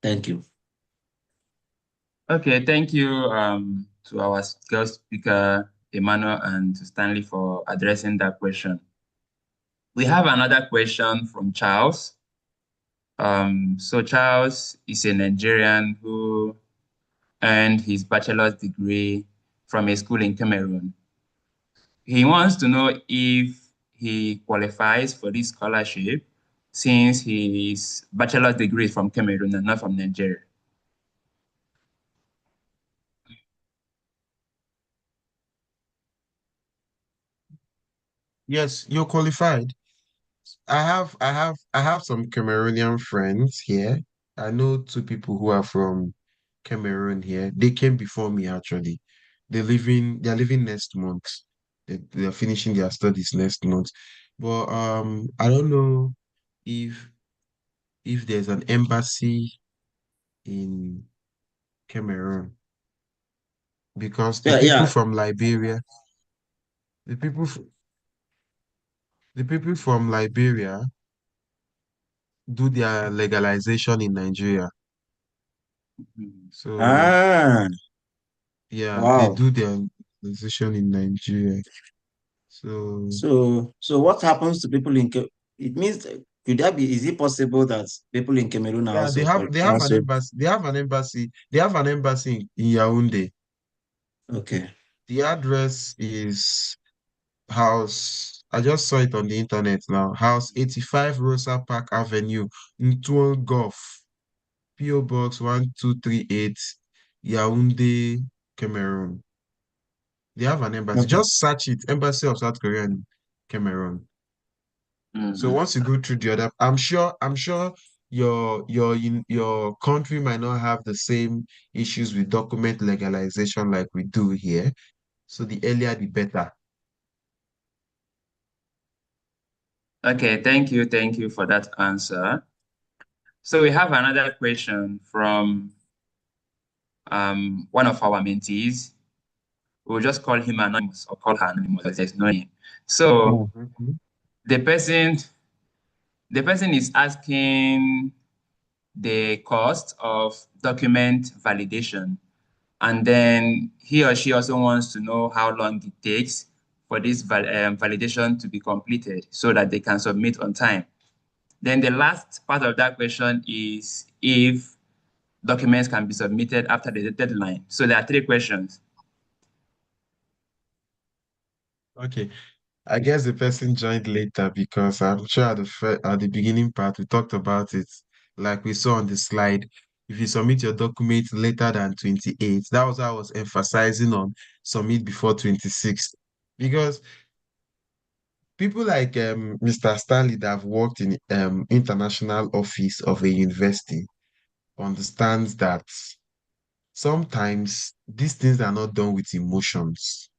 Thank you. Okay, thank you to our guest speaker, Emmanuel, and to Stanley for addressing that question. We have another question from Charles. So Charles is a Nigerian who earned his bachelor's degree from a school in Cameroon. He wants to know if he qualifies for this scholarship since his bachelor's degree is from Cameroon and not from Nigeria. Yes, you're qualified. I have some Cameroonian friends here. I know two people who are from Cameroon here. They came before me actually. They're leaving next month. They're finishing their studies next month. But I don't know if there's an embassy in Cameroon because Yeah, yeah. the people f- the people from Liberia do their legalization in Nigeria. Mhm. So Ah, yeah, they wow. do their legalization in Nigeria. So So what happens to people in it means could that be, is it possible that people in Cameroon are yeah, they also have they have an also embassy. They have an embassy in Yaoundé. okay? The address is house. I just saw it on the internet now. House 85 Rosa Park Avenue, Ntuon Golf, PO Box 1238, Yaoundé, Cameroon. They have an embassy. Okay. Just search it, Embassy of South Korea in Cameroon. So Mhm. once you go through the other, I'm sure your country might not have the same issues with document legalization like we do here. So the earlier the better. Okay, thank you for that answer. So we have another question from one of our mentees. We'll just call him anonymous or call her anonymous, as there's no name. So Mhm. the person the person is asking the cost of document validation, and then he or she also wants to know how long it takes for this validation to be completed so that they can submit on time. Then the last part of that question is if documents can be submitted after the deadline. So there are three questions. Okay. I guess the person joined later because I'm sure at the beginning part we talked about it, like we saw on the slide. If you submit your document later than 28, that was how I was emphasizing on submit before 26th. Because people like Mr. Stanley that have worked in international office of a university understands that sometimes these things are not done with emotions.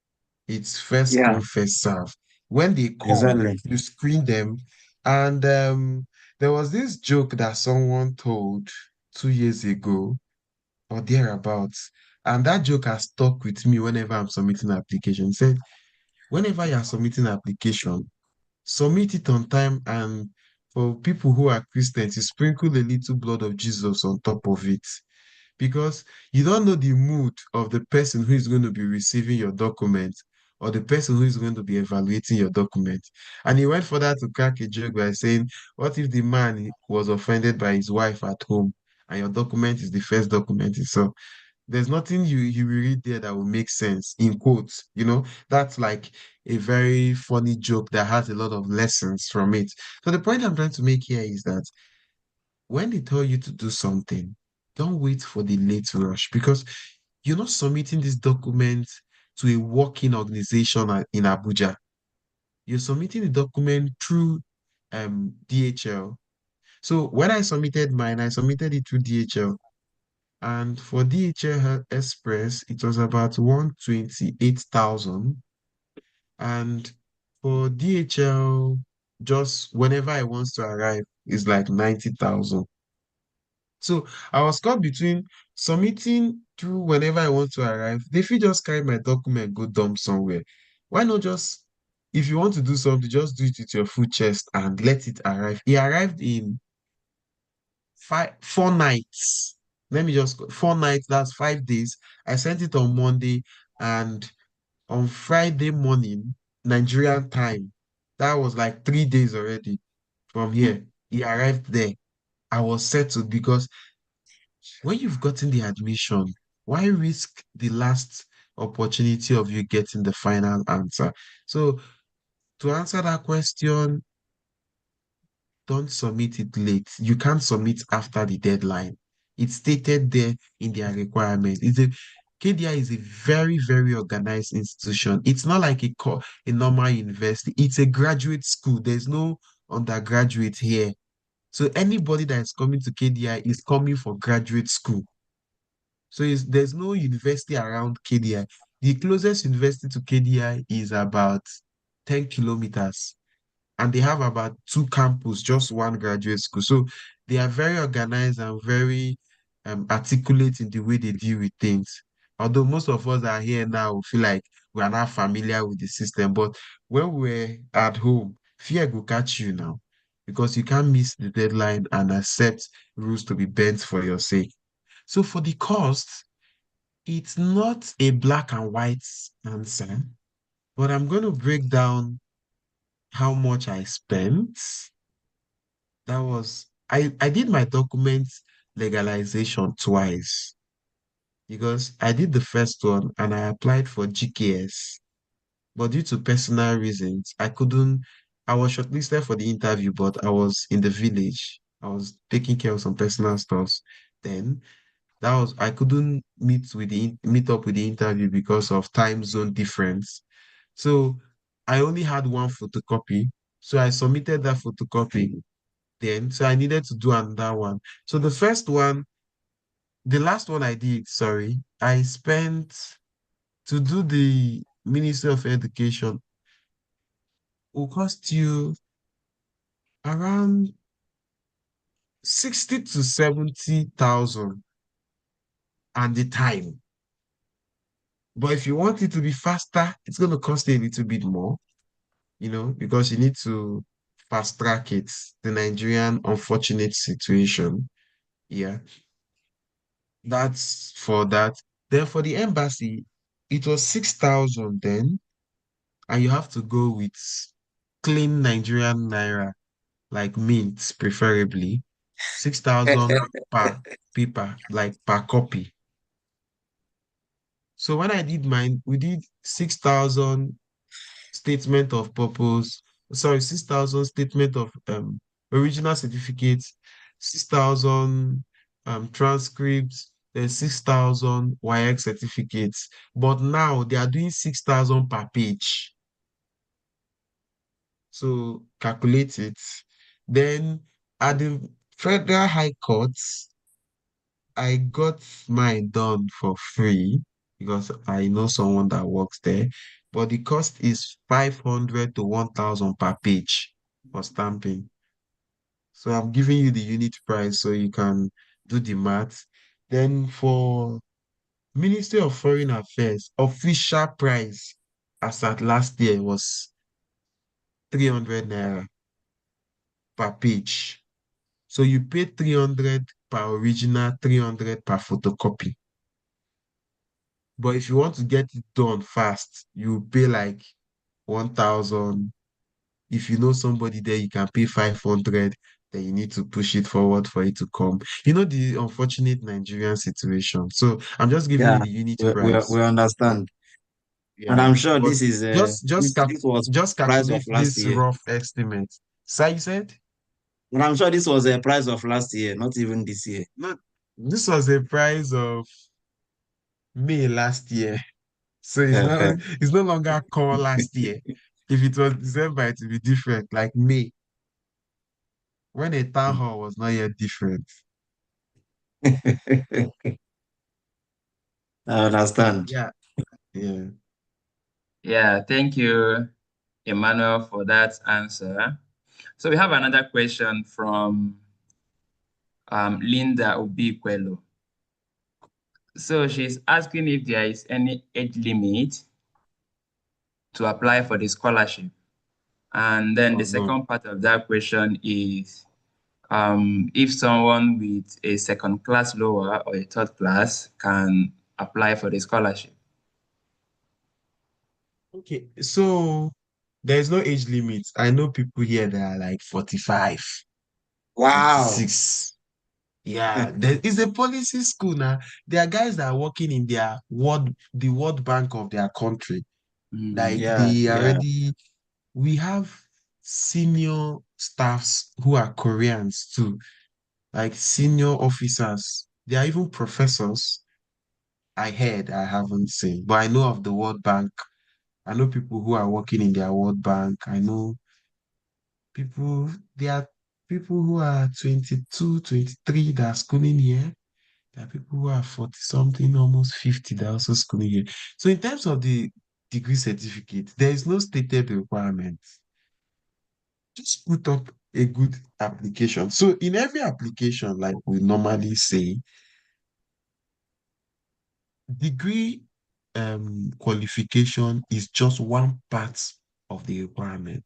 It's first Yeah, come, first serve. When they come, exactly. you screen them. And there was this joke that someone told 2 years ago or thereabouts. And that joke has stuck with me whenever I'm submitting an application. It said, whenever you are submitting an application, submit it on time. And for people who are Christians, you sprinkle a little blood of Jesus on top of it because you don't know the mood of the person who is going to be receiving your document or the person who is going to be evaluating your document. And he went further to crack a joke by saying, what if the man was offended by his wife at home and your document is the first document he saw? There's nothing you will read there that will make sense in quotes. That's like a very funny joke that has a lot of lessons from it. So the point I'm trying to make here is that when they tell you to do something, don't wait for the late rush because you're not submitting this document to a working organization in Abuja. You're submitting the document through DHL. So when I submitted mine, I submitted it through DHL. And for DHL Express, it was about 128,000. And for DHL, just whenever I want to arrive, is like 90,000. So I was caught between submitting through whenever I want to arrive. They fit just carry my document, go dump somewhere. Why not just, if you want to do something, just do it with your full chest and let it arrive. It arrived in 4 nights. Let me just 4 nights, that's 5 days. I sent it on Monday, and on Friday morning, Nigerian time, that was like 3 days already from here. He arrived there. I was settled because when you've gotten the admission, why risk the last opportunity of you getting the final answer? So to answer that question, don't submit it late. You can't submit after the deadline. It's stated there in their requirement. KDI is a very, very organized institution. It's not like a normal university. It's a graduate school. There's no undergraduate here. So anybody that is coming to KDI is coming for graduate school. So there's no university around KDI. The closest university to KDI is about 10 kilometers, and they have about two campus, just one graduate school. So they are very organized and very articulate in the way they deal with things. Although most of us are here now, we feel like we are not familiar with the system. But when we're at home, fear will catch you now because you can't miss the deadline and accept rules to be bent for your sake. So for the cost, it's not a black and white answer, but I'm going to break down how much I spent. I did my document legalization twice because I did the first one and I applied for GKS, but due to personal reasons, I was shortlisted for the interview, but I was in the village. I was taking care of some personal stuff. Then I couldn't meet up with the interview because of time zone difference. So I only had one photocopy. So I submitted that photocopy then. So I needed to do another one. So the last one I did, sorry, I spent to do the Ministry of Education will cost you around 60 to 70,000 and the time. But if you want it to be faster, it's going to cost you a little bit more, because you need to fast track it, the Nigerian unfortunate situation. Yeah, that's for that. Then for the embassy, it was 6,000 then, and you have to go with clean Nigerian naira, like mint, preferably. 6,000 per paper, like per copy. So when I did mine, we did 6,000 statement of purpose, sorry, 6,000 statement of original certificates, 6,000 transcripts, then 6,000 YX certificates. But now they are doing 6,000 per page. So calculate it. Then at the Federal High Courts, I got mine done for free because I know someone that works there. But the cost is 500 to 1,000 per page for stamping. So I'm giving you the unit price so you can do the math. Then for Ministry of Foreign Affairs, official price as at last year was 300 naira per page. So you pay 300 per original, 300 per photocopy. But if you want to get it done fast, you pay like 1,000. If you know somebody there, you can pay 500. Then you need to push it forward for it to come. You know the unfortunate Nigerian situation. So I'm just giving you Yeah, the unit we price. understand. And Yeah, I'm sure but this is this was just price of calculate last this year. rough estimate. So you said? And I'm sure this was a price of last year, not even this year. No, this was a price of May last year. So it's not Uh-huh. it's no longer called last year. If it was December, it would be different, like May, when a town hall was not yet different. I understand. Yeah, yeah. Yeah, thank you, Emmanuel, for that answer. So we have another question from Linda Obiquelo. So she's asking if there is any age limit to apply for the scholarship. And then Oh the no. second part of that question is if someone with a second class lower or a third class can apply for the scholarship. Okay, so there's no age limit. I know people here that are like 45, Wow. 46. Yeah, there is a policy school now. There are guys that are working in the World Bank of their country. Mm, Like Yeah, they yeah. already, we have senior staffs who are Koreans too, like senior officers. There are even professors. I heard, I haven't seen, but I know of the World Bank. I know people who are working in their World Bank. I know people, there are people who are 22, 23 that are schooling here. There are people who are 40 something, almost 50 that are also schooling here. So in terms of the degree certificate, there is no stated requirement. Just put up a good application. So in every application, like we normally say, degree qualification is just one part of the requirement.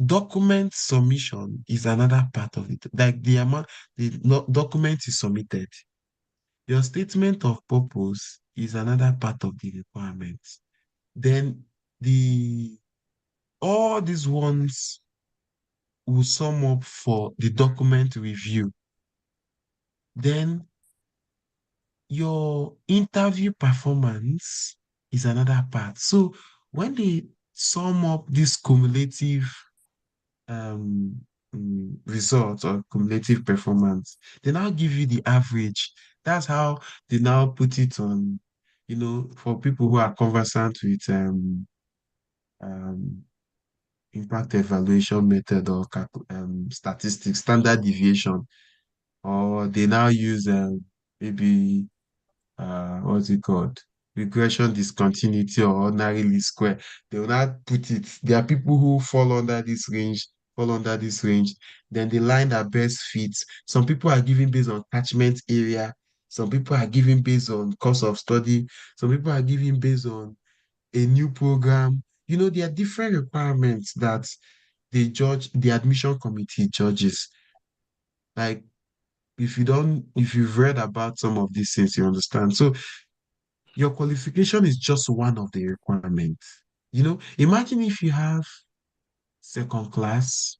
Document submission is another part of it. Like the amount the document is submitted. Your statement of purpose is another part of the requirement. Then the all these ones will sum up for the document review. Then your interview performance is another part. So when they sum up this cumulative um, results or cumulative performance, they now give you the average. That's how they now put it on, for people who are conversant with um, impact evaluation method or statistics, standard deviation, or they now use maybe what's it called? Regression discontinuity or ordinary least square. They will not put it. There are people who fall under this range. Then the line that best fits. Some people are given based on catchment area. Some people are given based on course of study. Some people are given based on a new program. There are different requirements that the admission committee judges. Like if you've read about some of these things, you understand. So your qualification is just one of the requirements. Imagine if you have second class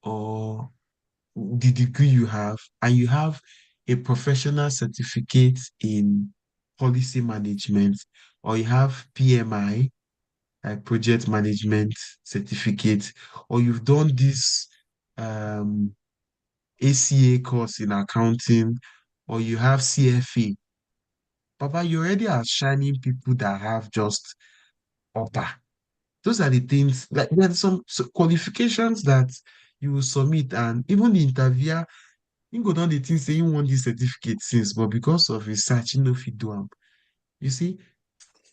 or the degree you have, and you have a professional certificate in policy management, or you have PMI, like project management certificate, or you've done this um, ACA course in accounting, or you have CFA. Papa, you already are shining people that have just upper. Those are the things, like there are some qualifications that you will submit, and even the interviewer, you go down the thing saying you want this certificate since, but because of research, you know if you do them. You see,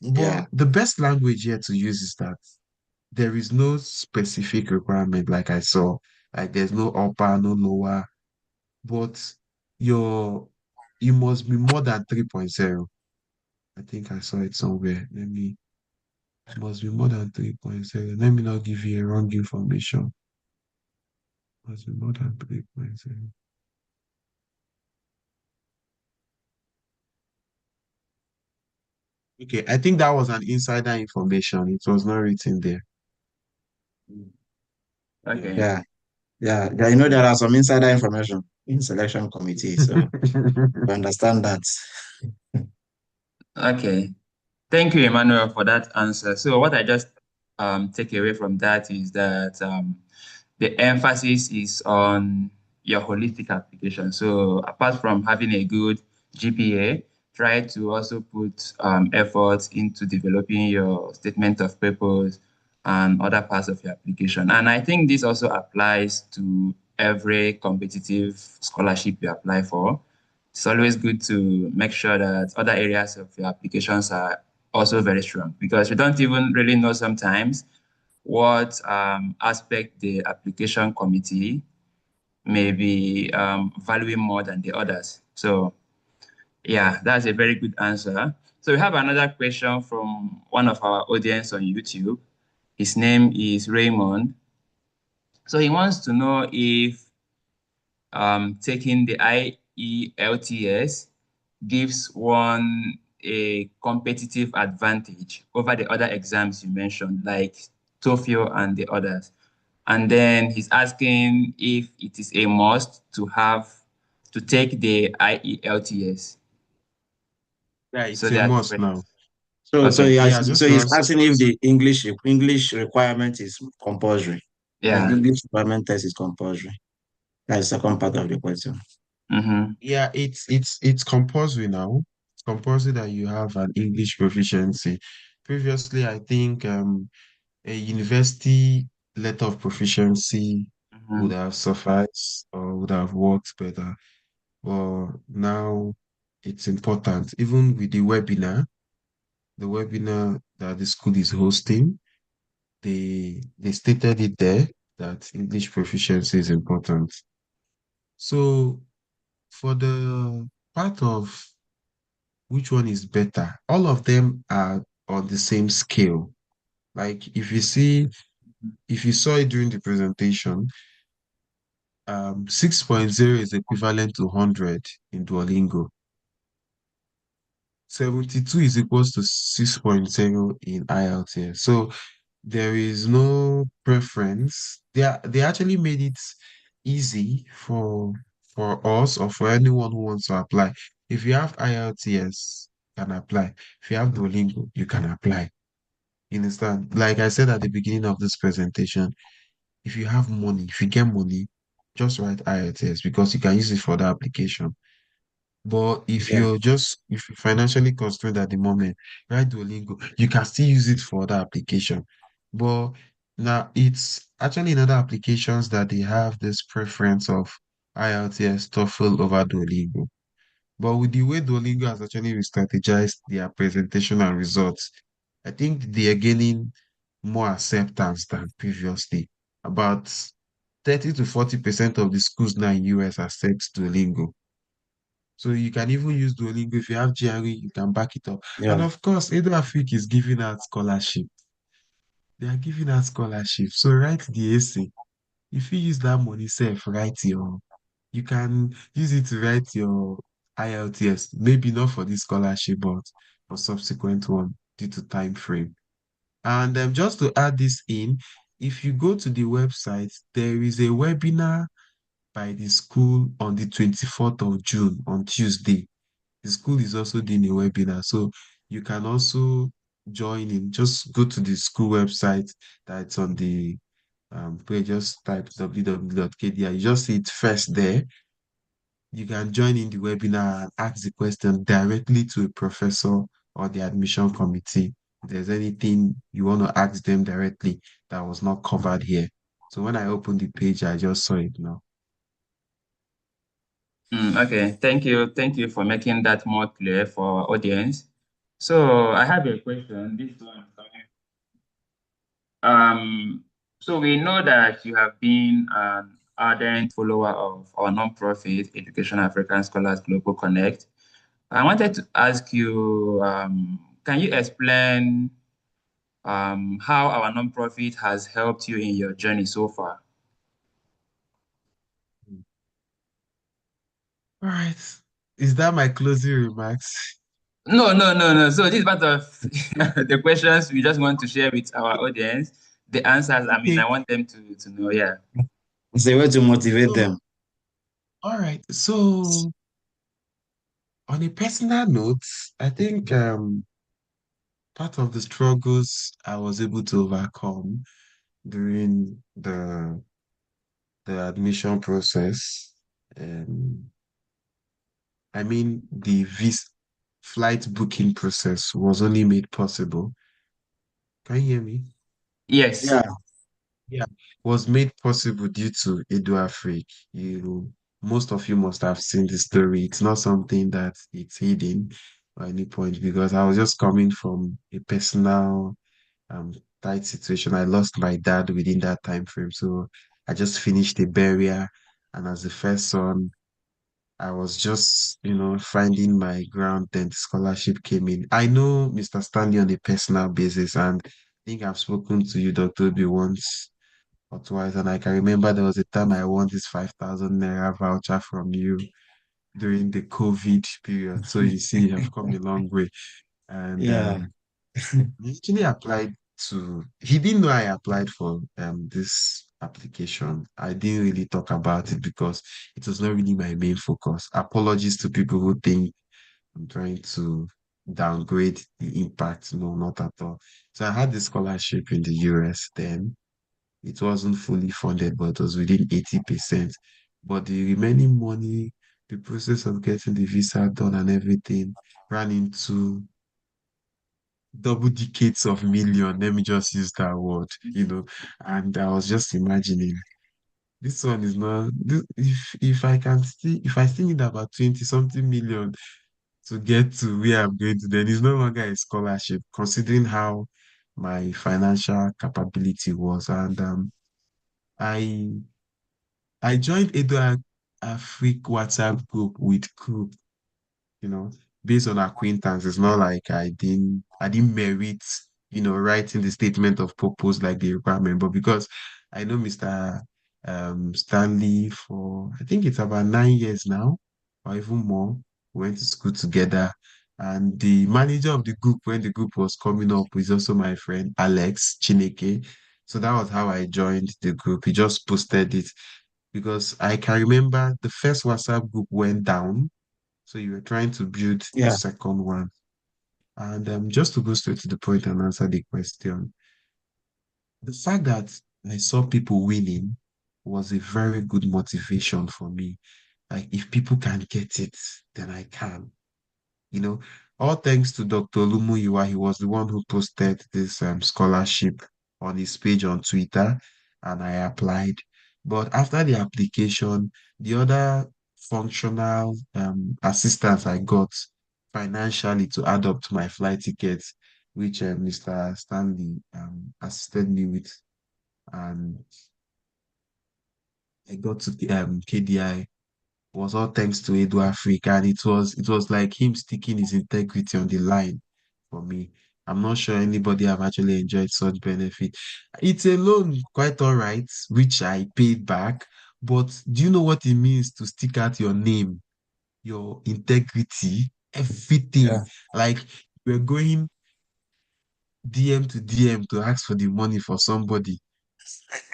but Yeah. the best language here to use is that there is no specific requirement, like I saw, like there's no upper, no lower, but your you must be more than 3.0. I think I saw it somewhere. Must be more than 3.0. Let me not give you a wrong information. Must be more than 3.0. Okay, I think that was an insider information. It was not written there. Yeah. okay. Yeah. Yeah. Yeah. There are some insider information in selection committee. So we understand that. Okay. Thank you, Emmanuel, for that answer. So what I just take away from that is that the emphasis is on your holistic application. So apart from having a good GPA, try to also put efforts into developing your statement of purpose and other parts of your application. And I think this also applies to every competitive scholarship you apply for. it's always good to make sure that other areas of your applications are also very strong because we don't even really know sometimes what aspect the application committee may be valuing more than the others. So yeah, that's a very good answer. So we have another question from one of our audience on YouTube. His name is Raymond. So he wants to know if taking the IELTS gives one a competitive advantage over the other exams you mentioned, like TOEFL and the others. And then he's asking if it is a must to take the IELTS. Yeah, So it's a there are two must questions. now. So Okay. Just so to he's answer. asking if the English requirement is compulsory. Like Yeah. English requirement test is compulsory. That's the second part of the question. Mm-hmm. Yeah, it's compulsory now. It's compulsory that you have an English proficiency. Previously, I think a university letter of proficiency would Mm-hmm. have sufficed or would have worked better. But now it's important. Even with the webinar that the school is hosting, they stated it there that English proficiency is important. So for the part of which one is better, all of them are on the same scale. Like if you saw it during the presentation, 6.0 is equivalent to 100 in Duolingo. 72 is equals to 6.0 in IELTS. So there is no preference. They actually made it easy for us or for anyone who wants to apply. If you have IELTS, you can apply. If you have Duolingo, you can apply. You understand? Like I said at the beginning of this presentation, if you have money, if you get money, just write IELTS because you can use it for the application. But Yeah, if you're financially constrained at the moment, write Duolingo, you can still use it for the application. But now it's actually in other applications that they have this preference of IELTS, TOEFL over Duolingo. But with the way Duolingo has actually re-strategized their presentation and results, I think they are gaining more acceptance than previously. About 30 to 40% of the schools now in US accept Duolingo. So you can even use Duolingo. If you have GRE, you can back it up. And yeah, of course, Edo Afrique is giving out scholarship. They are giving out scholarship. So write the essay. If you use that money, self, you can use it to write your IELTS. Maybe not for this scholarship, but for subsequent one due to time frame. And just to add this in, if you go to the website, there is a webinar by the school on the 24th of June on Tuesday. The school is also doing a webinar, so you can also join in. Just go to the school website that's on the page, just type www.kdi. You just see it first there. You can join in the webinar and ask the question directly to a professor or the admission committee. If there's anything you want to ask them directly that was not covered here. So when I opened the page, I just saw it now. Okay, thank you. Thank you for making that more clear for our audience. So I have a question. This one is coming. So we know that you have been an ardent follower of our nonprofit Education African Scholars Global Connect. I wanted to ask you, can you explain how our nonprofit has helped you in your journey so far? All right. Is that my closing remarks? No, no, no, no. So this is part of the questions we just want to share with our audience. The answers, I mean, Okay. I want them to know, yeah. it's a way to motivate So, them. all right. So, on a personal note, I think part of the struggles I was able to overcome during the admission process, um, I mean, the vis flight booking process was only made possible. Can you hear me? Yes. Yeah, Yeah, was made possible due to Edo Afrique. You most of you must have seen the story. It's not something that it's hidden at any point because I was just coming from a personal um tight situation. I lost my dad within that time frame. So I just finished the burial, and as the first son, I was just, finding my ground. Then the scholarship came in. I know Mr. Stanley on a personal basis, and I think I've spoken to you, Dr. Obi, once or twice, and I can remember there was a time I won this 5,000 naira voucher from you during the COVID period. So you see, you have come a long way. And Yeah. he actually applied he didn't know I applied for this application. I didn't really talk about it because it was not really my main focus. Apologies to people who think I'm trying to downgrade the impact. No, not at all. So I had this scholarship in the US then. It wasn't fully funded, but it was within 80%. But the remaining money, the process of getting the visa done and everything ran into double decades of million. Let me just use that word, And I was just imagining this one is not if I still need about 20 something million to get to where I'm going to, then it's no longer a scholarship, considering how my financial capability was. And I I joined Edo Afrique WhatsApp group with group, you know, based on acquaintance. It's not like I didn't merit, writing the statement of purpose like the requirement, but because I know Mr. Stanley for I think it's about 9 years now, or even more. We went to school together. And the manager of the group when the group was coming up is also my friend Alex Chineke. So that was how I joined the group. He just posted it because I can remember the first WhatsApp group went down, so you were trying to build the Yeah. second one. And just to go straight to the point and answer the question, the fact that I saw people winning was a very good motivation for me. Like, if people can get it, then I can. You know, all thanks to Dr. Lumuyiwa. He was the one who posted this scholarship on his page on Twitter, and I applied. But after the application, the other functional assistance I got financially to add up to my flight tickets, which Mr. Stanley assisted me with, and I got to KDI was all thanks to Edu Africa, and it was like him sticking his integrity on the line for me. I'm not sure anybody have actually enjoyed such benefit. It's a loan, quite all right, which I paid back. But do you know what it means to stick out your name, your integrity, Yeah. everything? Like, we're going DM to DM to ask for the money for somebody.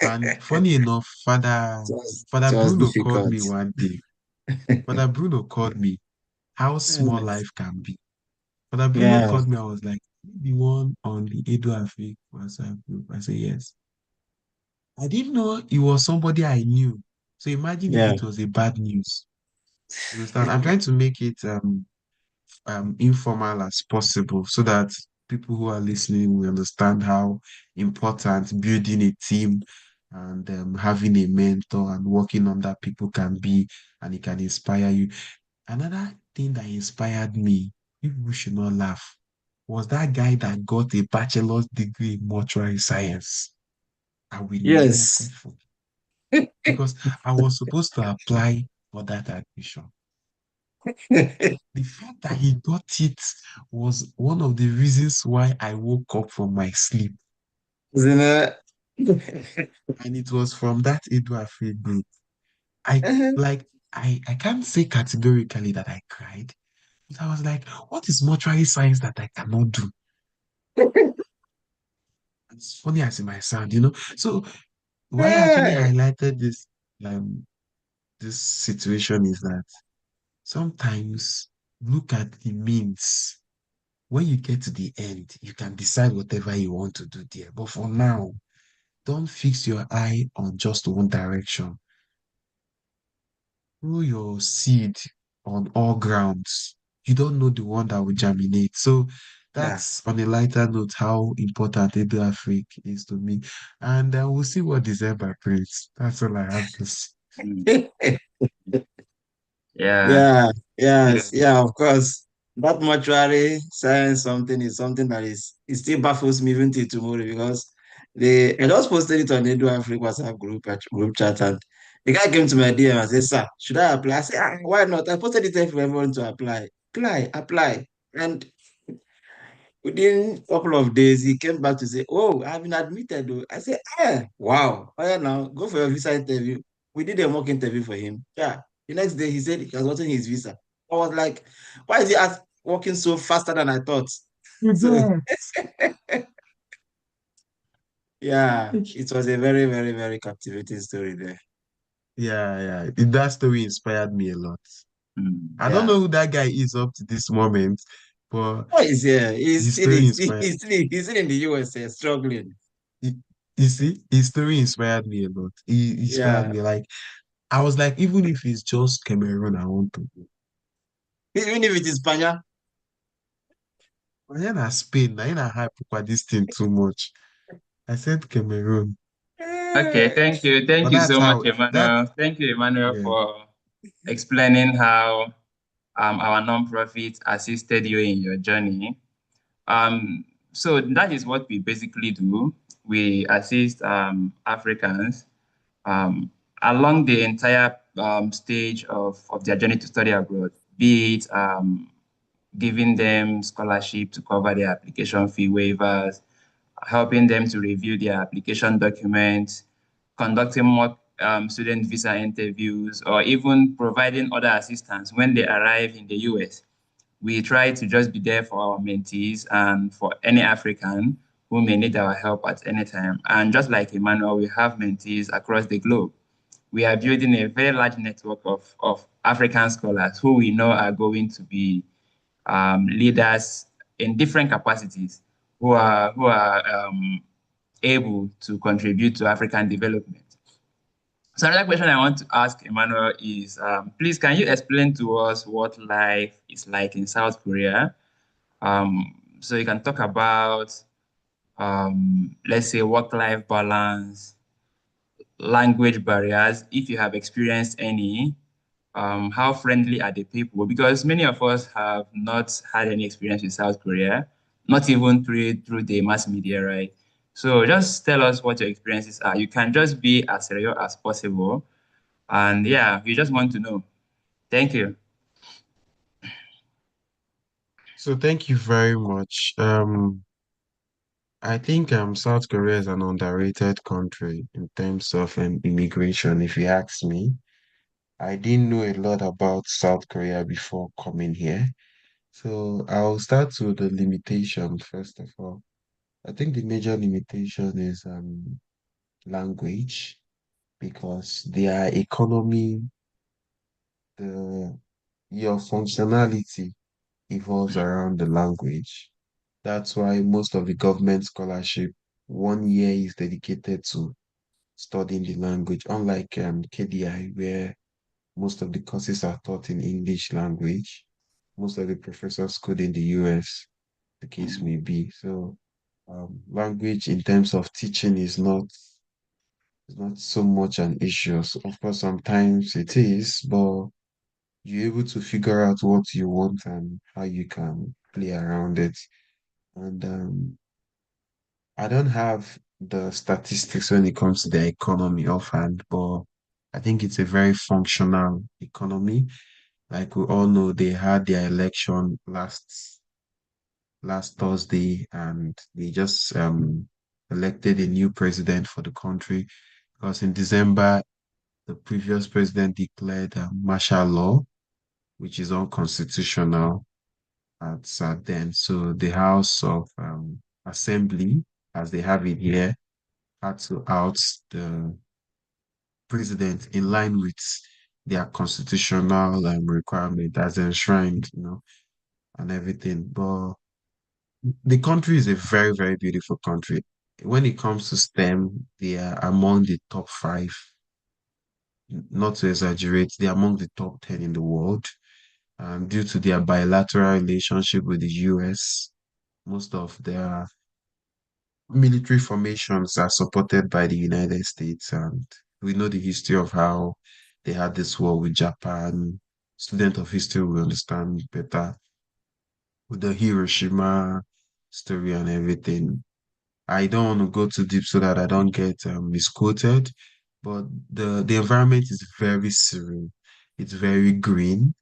And funny enough, Father It Father was Bruno called difficult. me one day. Father Bruno called me how small Yes. life can be. Father Bruno Yeah. called me. I was like, the one on the Edo Afik WhatsApp group. I said, yes. I didn't know it was somebody I knew. So imagine if Yeah. it was a bad news. You understand? I'm trying to make it informal as possible so that people who are listening will understand how important building a team and having a mentor and working under people can be, and it can inspire you. Another thing that inspired me, people should not laugh, was that guy that got a bachelor's degree in mortuary science. I will never Yes. forget because I was supposed to apply for that admission. The fact that he got it was one of the reasons why I woke up from my sleep. Isn't it? And it was from that Edward group. I like I can't say categorically that I cried, but I was like, what is mortuary science that I cannot do? As funny as it might sound. So why I actually highlighted um this situation is that sometimes look at the means. When you get to the end, you can decide whatever you want to do there. But for now, don't fix your eye on just one direction. Grow your seed on all grounds. You don't know the one that will germinate. So Yeah. that's on a lighter note how important Edo Afrique is to me. And we'll see what December brings. That's all I have to say. Mm. Yeah. Yeah, Yeah. yes, yeah, of course. That mortuary science something is something that it still baffles me even till tomorrow because I just posted it on the Edu Africa WhatsApp group chat and the guy came to my DM and said, "Sir, should I apply?" I said, "Why not?" I posted it there for everyone to apply. Apply, apply. And within a couple of days, he came back to say, "Oh, I've been admitted, though." I said, wow. Oh, yeah, now go for your visa interview. We did a mock interview for him. Yeah. The next day, he said he has gotten his visa. I was like, why is he working so faster than I thought? So, Mhm. yeah, it was a very, very, very captivating story there. Yeah, yeah. That story inspired me a lot. Mm. I don't Yeah. know who that guy is up to this moment, but Why is here? his story inspired. He's still in the USA struggling. You, you see, his story inspired me a lot. He inspired Yeah. me. Like I was like, even if it's just Cameroon, I want to go. Even if it is Panya. But then I Spain, I hype up this thing too much. I said Cameroon, Okay, Eh, thank you. Thank but you that's so much, how that. Emmanuel. Thank you, Emmanuel, Yeah. for explaining how our nonprofit assisted you in your journey. Um, so that is what we basically do. We assist Africans um, along the entire stage of their journey to study abroad, be it giving them scholarship to cover their application fee waivers, helping them to review their application documents, conducting mock student visa interviews, or even providing other assistance when they arrive in the US. We try to just be there for our mentees and for any African who may need our help at any time. And just like Emmanuel, we have mentees across the globe. We are building a very large network of African scholars who we know are going to be leaders in different capacities who are able to contribute to African development. So another question I want to ask Emmanuel is, please, can you explain to us what life is like in South Korea? So you can talk about, let's say, work-life balance, language barriers, if you have experienced any, how friendly are the people? Because many of us have not had any experience with South Korea, not even through the mass media, right? So just tell us what your experiences are. You can just be as real as possible. And yeah, we just want to know. Thank you. So thank you very much. I think South Korea is an underrated country in terms of immigration, if you ask me. I didn't know a lot about South Korea before coming here. So I'll start with the limitation first of all. I think the major limitation is language because their economy, the your functionality evolves around the language. That's why most of the government scholarship, 1 year is dedicated to studying the language, unlike KDI, where most of the courses are taught in English language. Most of the professors code in the US, the case may be. So language in terms of teaching is not so much an issue. So of course, sometimes it is, but you're able to figure out what you want and how you can play around it. And I don't have the statistics when it comes to the economy offhand, but I think it's a very functional economy. Like we all know, they had their election last Thursday, and they just elected a new president for the country. Because in December, the previous president declared martial law, which is unconstitutional at then. So the House of Assembly, as they have it here, had to oust the president in line with their constitutional requirement as enshrined, and everything. But the country is a very, very beautiful country. When it comes to STEM, they are among the top five. Not to exaggerate, they're among the top 10 in the world. Due to their bilateral relationship with the US, most of their military formations are supported by the United States. And we know the history of how they had this war with Japan. student of history will understand better with the Hiroshima story and everything. I don't want to go too deep so that I don't get misquoted, but the environment is very serene. It's very green.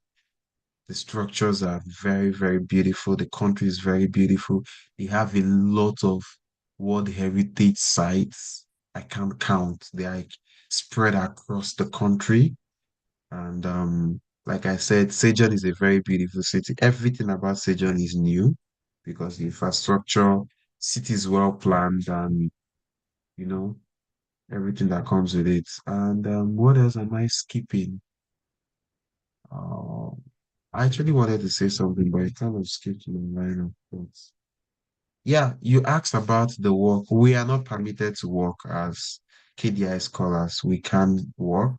The structures are very, very beautiful. The country is very beautiful. They have a lot of World Heritage sites. I can't count. They are like spread across the country. And like I said, Sejong is a very beautiful city. Everything about Sejong is new because the infrastructure, city is well planned, and you know, everything that comes with it. And what else am I skipping? Uh, I actually wanted to say something, but it kind of skipped my line of thoughts. Yeah, you asked about the work. We are not permitted to work as KDI scholars. We can work,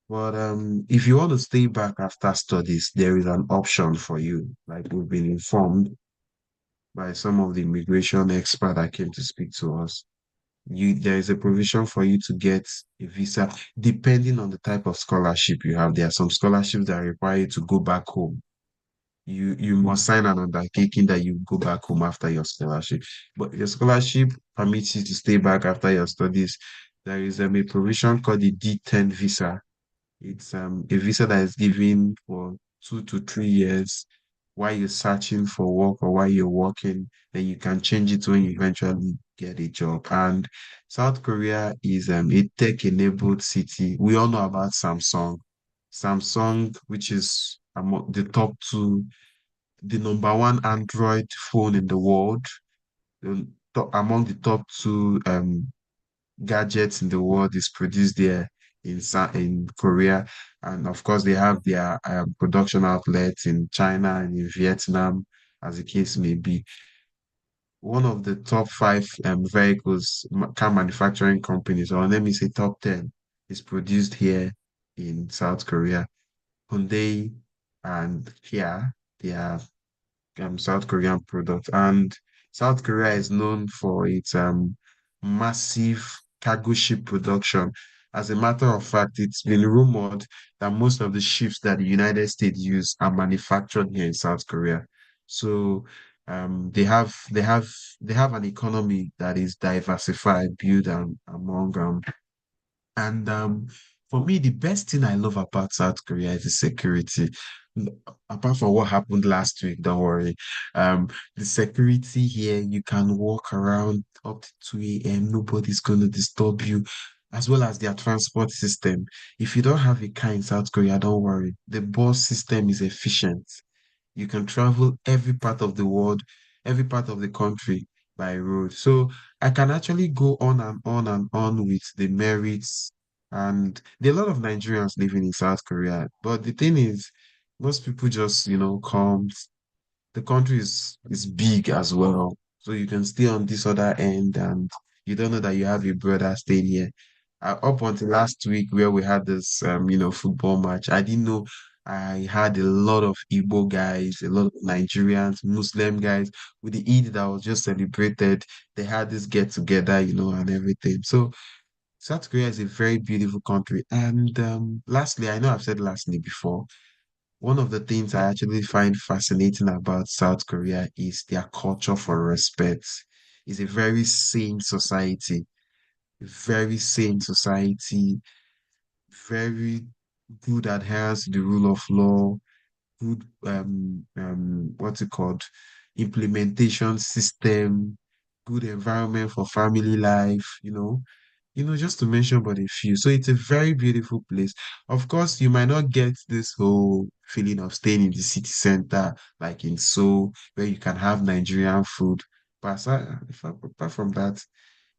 but if you want to stay back after studies, there is an option for you. Like we've been informed by some of the immigration experts that came to speak to us. There is a provision for you to get a visa depending on the type of scholarship you have. There are some scholarships that require you to go back home. You must sign an undertaking that you go back home after your scholarship. But your scholarship permits you to stay back after your studies. There is a provision called the D10 visa. It's a visa that is given for 2 to 3 years while you're searching for work or while you're working, then you can change it when you eventually get a job. And South Korea is a tech-enabled city. We all know about Samsung. Samsung, which is among the top two, the number one Android phone in the world, among the top two gadgets in the world is produced there in Korea, and of course they have their production outlets in China and in Vietnam, as the case may be. One of the top five car manufacturing companies, or let me say top 10, is produced here in South Korea. Hyundai and Kia, they are South Korean product. And South Korea is known for its massive cargo ship production. As a matter of fact, it's been rumored that most of the ships that the United States use are manufactured here in South Korea. So they have an economy that is diversified, built among and for me, the best thing I love about South Korea is the security. Apart from what happened last week, don't worry. Um, the security here, you can walk around up to 2 a.m. Nobody's going to disturb you, as well as their transport system. If you don't have a car in South Korea, don't worry. The bus system is efficient. You can travel every part of the world, every part of the country by road. So I can actually go on and on and on with the merits. And there are a lot of Nigerians living in South Korea. But the thing is, most people just, come. The country is big as well. So you can stay on this other end and you don't know that you have a brother staying here. Up until last week where we had this football match, I didn't know I had a lot of Igbo guys, a lot of Nigerians, Muslim guys with the Eid that was just celebrated. They had this get together, and everything. So South Korea is a very beautiful country. And lastly, I know I've said lastly before, one of the things I actually find fascinating about South Korea is their culture for respect. It's a very sane society, very good adherence to the rule of law, good what's it called? Implementation system, good environment for family life. Just to mention but a few. So it's a very beautiful place. Of course, you might not get this whole feeling of staying in the city center, like in Seoul, where you can have Nigerian food. But apart from that,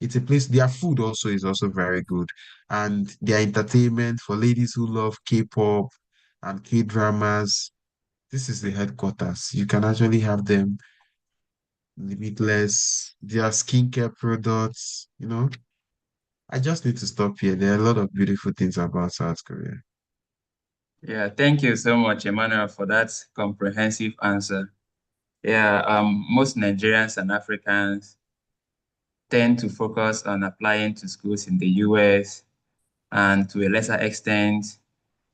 it's a place, their food also is also very good. And their entertainment for ladies who love K-pop and K-dramas, this is the headquarters. You can actually have them limitless, their skincare products. I just need to stop here. There are a lot of beautiful things about South Korea. Yeah, thank you so much, Emmanuel, for that comprehensive answer. Yeah, most Nigerians and Africans tend to focus on applying to schools in the US and to a lesser extent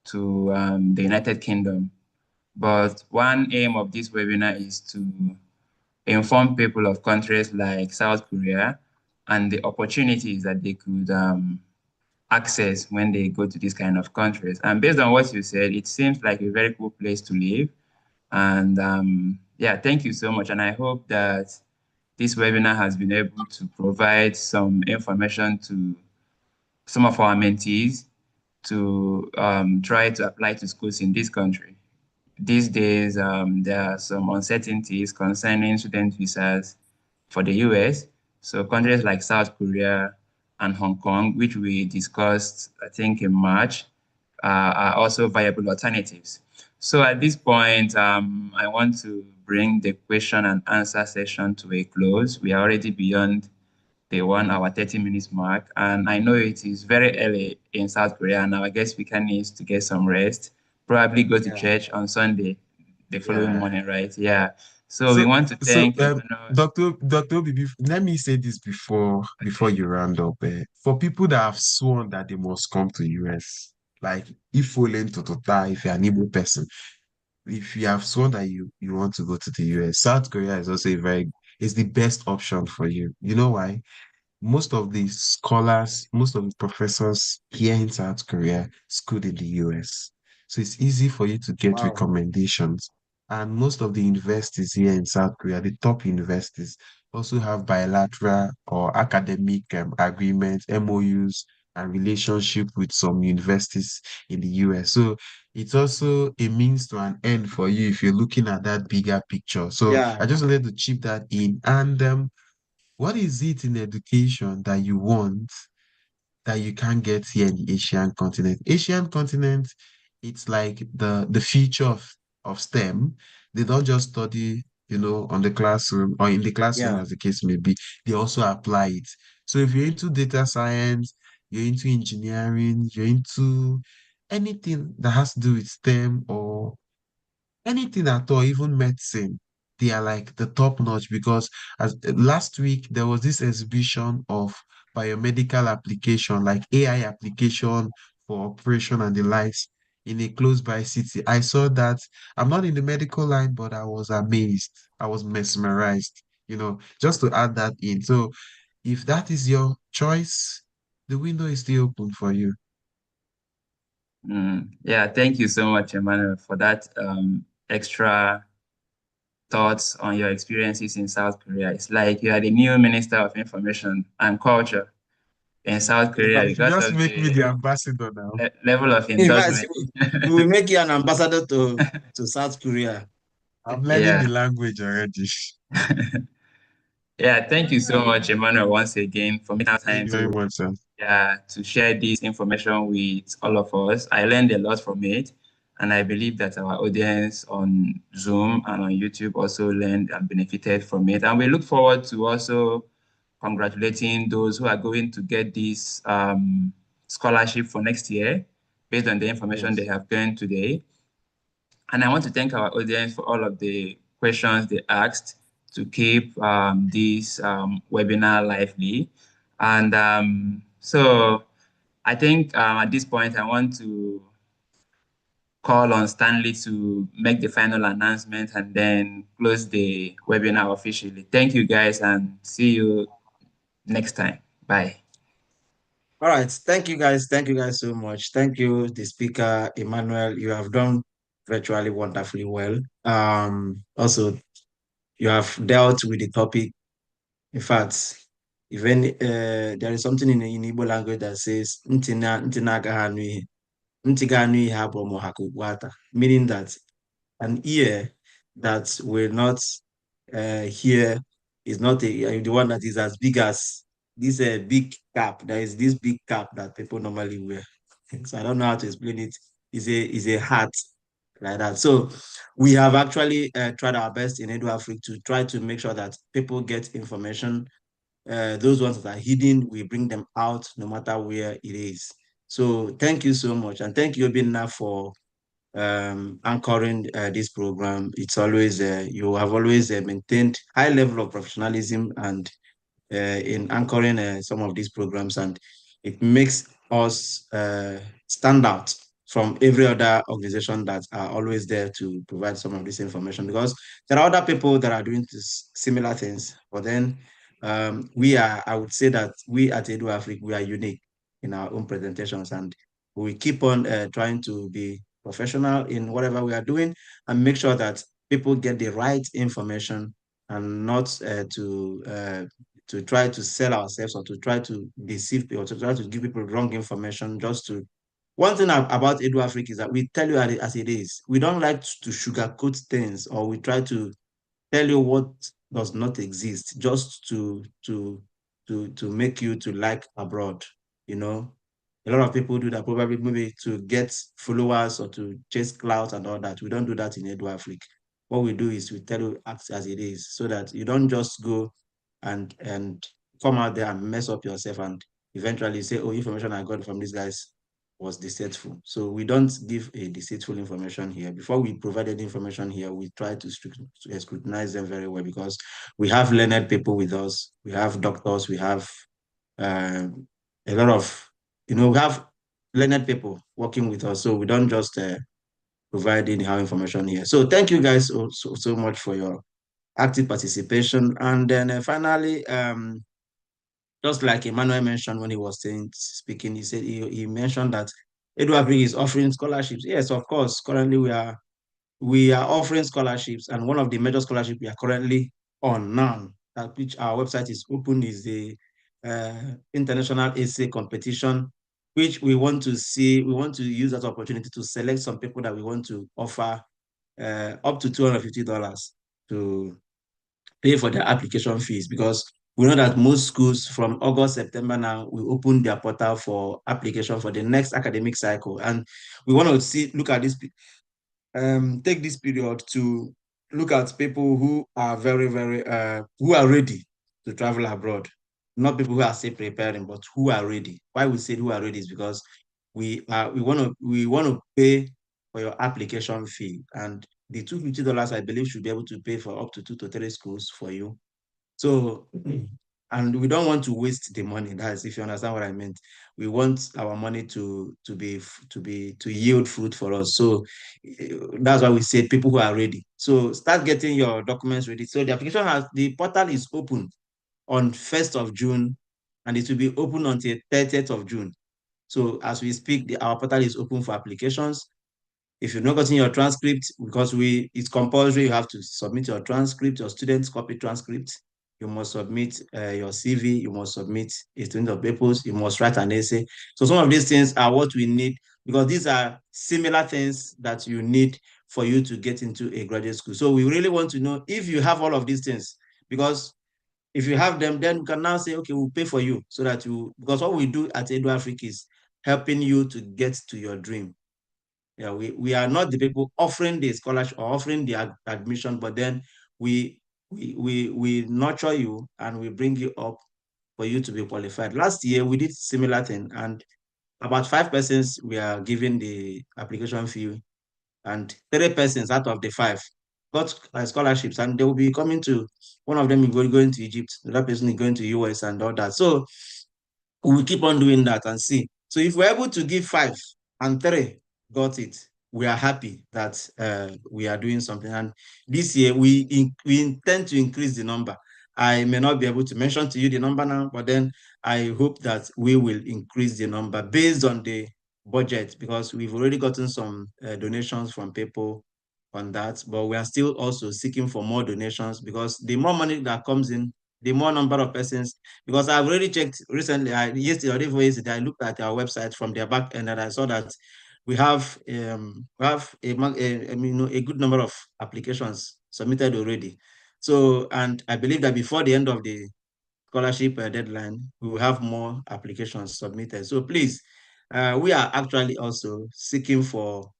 to the United Kingdom. But one aim of this webinar is to inform people of countries like South Korea and the opportunities that they could access when they go to these kind of countries. And based on what you said, it seems like a very cool place to live. And yeah, thank you so much. And I hope that this webinar has been able to provide some information to some of our mentees to try to apply to schools in this country. These days, there are some uncertainties concerning student visas for the US. So countries like South Korea and Hong Kong, which we discussed, I think, in March, are also viable alternatives. So at this point, I want to bring the question and answer session to a close. We are already beyond the 1 hour, 30 minutes mark. And I know it is very early in South Korea, and I guess we can need to get some rest, probably go to church on Sunday, the following morning, right? Yeah. So we want to thank Emmanuel. Dr. Obi, let me say this before you round up. For people that have sworn that they must come to US, like if Olen Totota, if you're an Igbo person, if you have sworn that you want to go to the US, South Korea is also is the best option for you. You know why? Most of the scholars, most of the professors here in South Korea schooled in the US. So it's easy for you to get Wow. recommendations. And most of the universities here in South Korea, the top universities, also have bilateral or academic agreements, MOUs, and relationship with some universities in the US. So it's also a means to an end for you if you're looking at that bigger picture. So Yeah. I just wanted to chip that in. And what is it in education that you want that you can't get here in the Asian continent? Asian continent, it's like the future of STEM. They don't just study, on the classroom or in the classroom Yeah. as the case may be. They also apply it. So if you're into data science, you're into engineering, you're into anything that has to do with STEM or anything at all, even medicine, they are like the top notch because as last week there was this exhibition of biomedical application, like AI application for operation and the likes in a close by city. I saw that. I'm not in the medical line, but I was amazed. I was mesmerized, just to add that in. So if that is your choice, the window is still open for you. Yeah, thank you so much, Emmanuel, for that extra thoughts on your experiences in South Korea. It's like you are the new Minister of Information and Culture in South In Korea fact, you because just of make me the the ambassador now. level of In fact, endorsement. we will make you an ambassador to South Korea. I'm learning the Yeah. language already. Yeah, thank you so much, Emmanuel, once again for making Thank time you very to much, sir. to share this information with all of us. I learned a lot from it, and I believe that our audience on Zoom and on YouTube also learned and benefited from it. And we look forward to also congratulating those who are going to get this scholarship for next year based on the information Yes. they have gained today. And I want to thank our audience for all of the questions they asked to keep this webinar lively. And so I think at this point, I want to call on Stanley to make the final announcement and then close the webinar officially. Thank you guys and see you next time. Bye. All right. Thank you guys. Thank you guys so much. Thank you, the speaker, Emmanuel. You have done virtually wonderfully well. Also, you have dealt with the topic. In fact, even there is something in Igbo language that says "Ntina agaghị anụ ihe." Ntị ga-anụ ihe abụọ ma ha ka okpu ata," meaning that an ear that will not hear is not the one that is as big as this big cap. There is this big cap that people normally wear. So I don't know how to explain it. Is a hat like that. So we have actually tried our best in Edu Africa to try to make sure that people get information. Those ones that are hidden, we bring them out no matter where it is. So thank you so much. And thank you, Obinna, for anchoring this program. It's always, you have always maintained high level of professionalism and in anchoring some of these programs, and it makes us stand out from every other organization that are always there to provide some of this information, because there are other people that are doing similar things. But then I would say that we at Edu Africa, we are unique in our own presentations, and we keep on trying to be professional in whatever we are doing and make sure that people get the right information, and not to try to sell ourselves or to try to deceive people, to try to give people wrong information just to. One thing about Edu Africa is that we tell you as it is. We don't like to sugarcoat things, or we try to tell you what does not exist just to make you to like abroad. You know, a lot of people do that probably maybe to get followers or to chase clout and all that. We don't do that in Edu Africa. What we do is we tell you act as it is, so that you don't just go and come out there and mess up yourself and eventually say, oh, information I got from these guys was deceitful. So we don't give a deceitful information here. Before we provided information here, we try to scrutinize them very well, because we have learned people with us. We have doctors. We have a lot of, we have learned people working with us. So we don't just provide anyhow information here. So thank you guys so much for your active participation. And then finally, just like Emmanuel mentioned when he was speaking, he said he mentioned that Edward is offering scholarships. Yes, of course. Currently, we are offering scholarships, and one of the major scholarships we are currently on now, that which our website is open, is the international essay competition, which we want to see. We want to use that opportunity to select some people that we want to offer up to $250 to pay for their application fees, because we know that most schools from August, September now will open their portal for application for the next academic cycle. And we want to look at this, take this period to look at people who are very, very, who are ready to travel abroad. Not people who are still preparing, but who are ready. Why we say who are ready is because we want to pay for your application fee, and the $250 I believe should be able to pay for up to 2 to 3 schools for you. So, and we don't want to waste the money. That's, if you understand what I meant. We want our money to yield fruit for us. So that's why we said people who are ready. So start getting your documents ready. So the portal is open on 1st of June, and it will be open until 30th of June. So as we speak, our portal is open for applications. If you've not gotten your transcript, because it's compulsory, you have to submit your transcript, your student's copy transcript. You must submit your CV, you must submit a statement of papers, you must write an essay. So some of these things are what we need, because these are similar things that you need for you to get into a graduate school. So we really want to know if you have all of these things, because if you have them, then we can now say, okay, we'll pay for you, so that because what we do at Edu Africa is helping you to get to your dream. Yeah, we are not the people offering the scholarship or offering the admission, but then we nurture you and we bring you up for you to be qualified. Last year we did similar thing, and about 5 persons we are giving the application fee, and 3 persons out of the 5 got scholarships, and they will be coming to. One of them is going to Egypt, the other person is going to US and all that. So we will keep on doing that and see. So if we're able to give 5 and 3 got it, we are happy that we are doing something. And this year we intend to increase the number. I may not be able to mention to you the number now, but then I hope that we will increase the number based on the budget, because we've already gotten some donations from people on that, but we are still also seeking for more donations, because the more money that comes in, the more number of persons. Because I've already checked recently, yesterday, I looked at our website from their back end, and I saw that we have a good number of applications submitted already. So, and I believe that before the end of the scholarship deadline, we will have more applications submitted. So please, we are actually also seeking for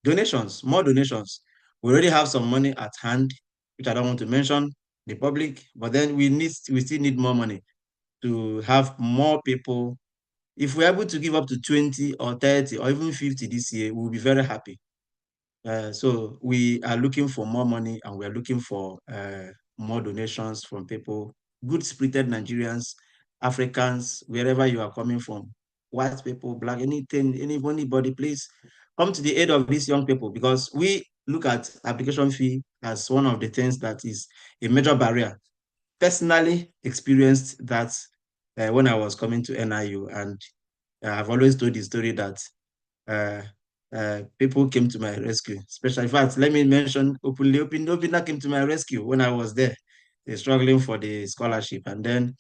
donations, more donations. We already have some money at hand, which I don't want to mention the public, but then we still need more money to have more people. If we're able to give up to 20 or 30 or even 50 this year, we'll be very happy. So we are looking for more money, and we're looking for more donations from people, good-spirited Nigerians, Africans, wherever you are coming from. white people, black, anything, anybody, please come to the aid of these young people, because we look at application fee as one of the things that is a major barrier. Personally experienced that when I was coming to NIU, and I've always told the story that people came to my rescue. Especially, in fact, let me mention openly, Opina came to my rescue when I was there. They're struggling for the scholarship, and then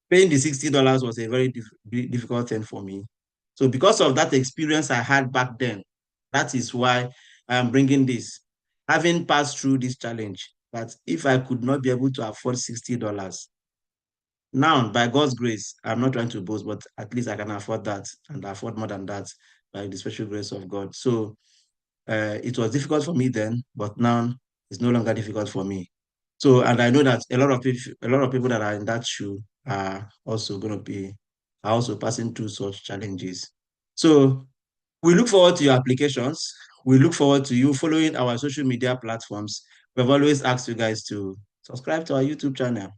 paying the $60 was a very difficult thing for me. So because of that experience I had back then, that is why I'm bringing this. Having passed through this challenge, that if I could not be able to afford $60, now, by God's grace, I'm not trying to boast, but at least I can afford that and afford more than that by the special grace of God. So it was difficult for me then, but now it's no longer difficult for me. So, and I know that a lot of people that are in that shoe are also passing through such challenges. So we look forward to your applications. We look forward to you following our social media platforms. We've always asked you guys to subscribe to our YouTube channel.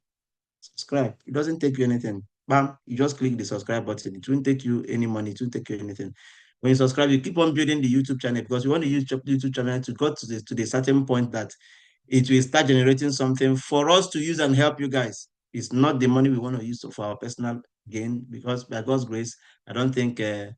Subscribe. It doesn't take you anything. Bam, you just click the subscribe button. It won't take you any money. It won't take you anything. When you subscribe, you keep on building the YouTube channel, because we want the YouTube channel to go to the certain point that it will start generating something for us to use and help you guys. It's not the money we want to use for our personal gain, because by God's grace, I don't think Ebina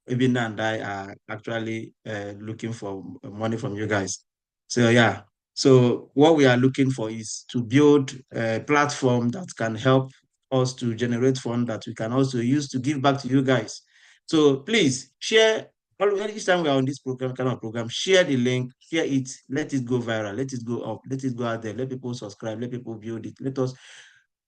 and I are actually looking for money from you guys. So yeah, so what we are looking for is to build a platform that can help us to generate funds that we can also use to give back to you guys. So please share. Each time we are on this program, share the link, share it, let it go viral, let it go up, let it go out there, let people subscribe, let people build it. Let us.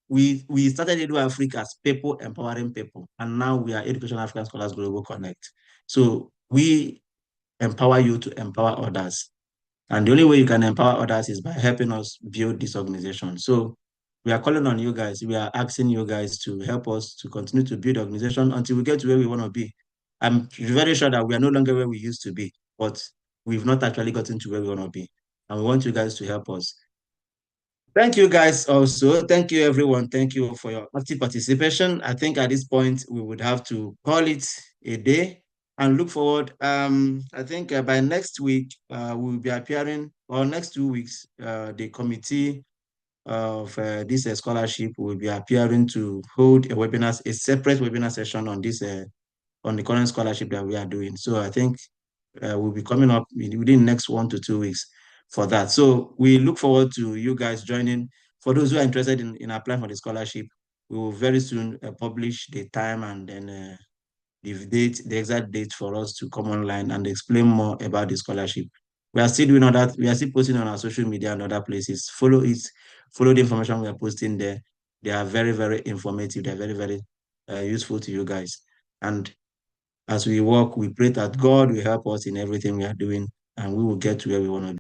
We started Edu Africa as people empowering people, and now we are Education African Scholars Global Connect. So we empower you to empower others. And the only way you can empower others is by helping us build this organization. So we are calling on you guys. We are asking you guys to help us to continue to build the organization until we get to where we want to be. I'm very sure that we are no longer where we used to be, but we've not actually gotten to where we want to be. And we want you guys to help us. Thank you guys also. Thank you, everyone. Thank you for your active participation. I think at this point, we would have to call it a day and look forward. I think by next week, we will be appearing, or next 2 weeks, the committee of this scholarship will be appearing to hold a webinar, a separate webinar session on this, on the current scholarship that we are doing. So I think we'll be coming up within the next 1 to 2 weeks for that. So we look forward to you guys joining. For those who are interested in applying for the scholarship, we will very soon publish the time and then the exact date for us to come online and explain more about the scholarship. We are still doing all that. We are still posting on our social media and other places. Follow it. Follow the information we are posting there. They are very, very informative. They're very, very useful to you guys. And as we work, we pray that God will help us in everything we are doing, and we will get to where we want to be.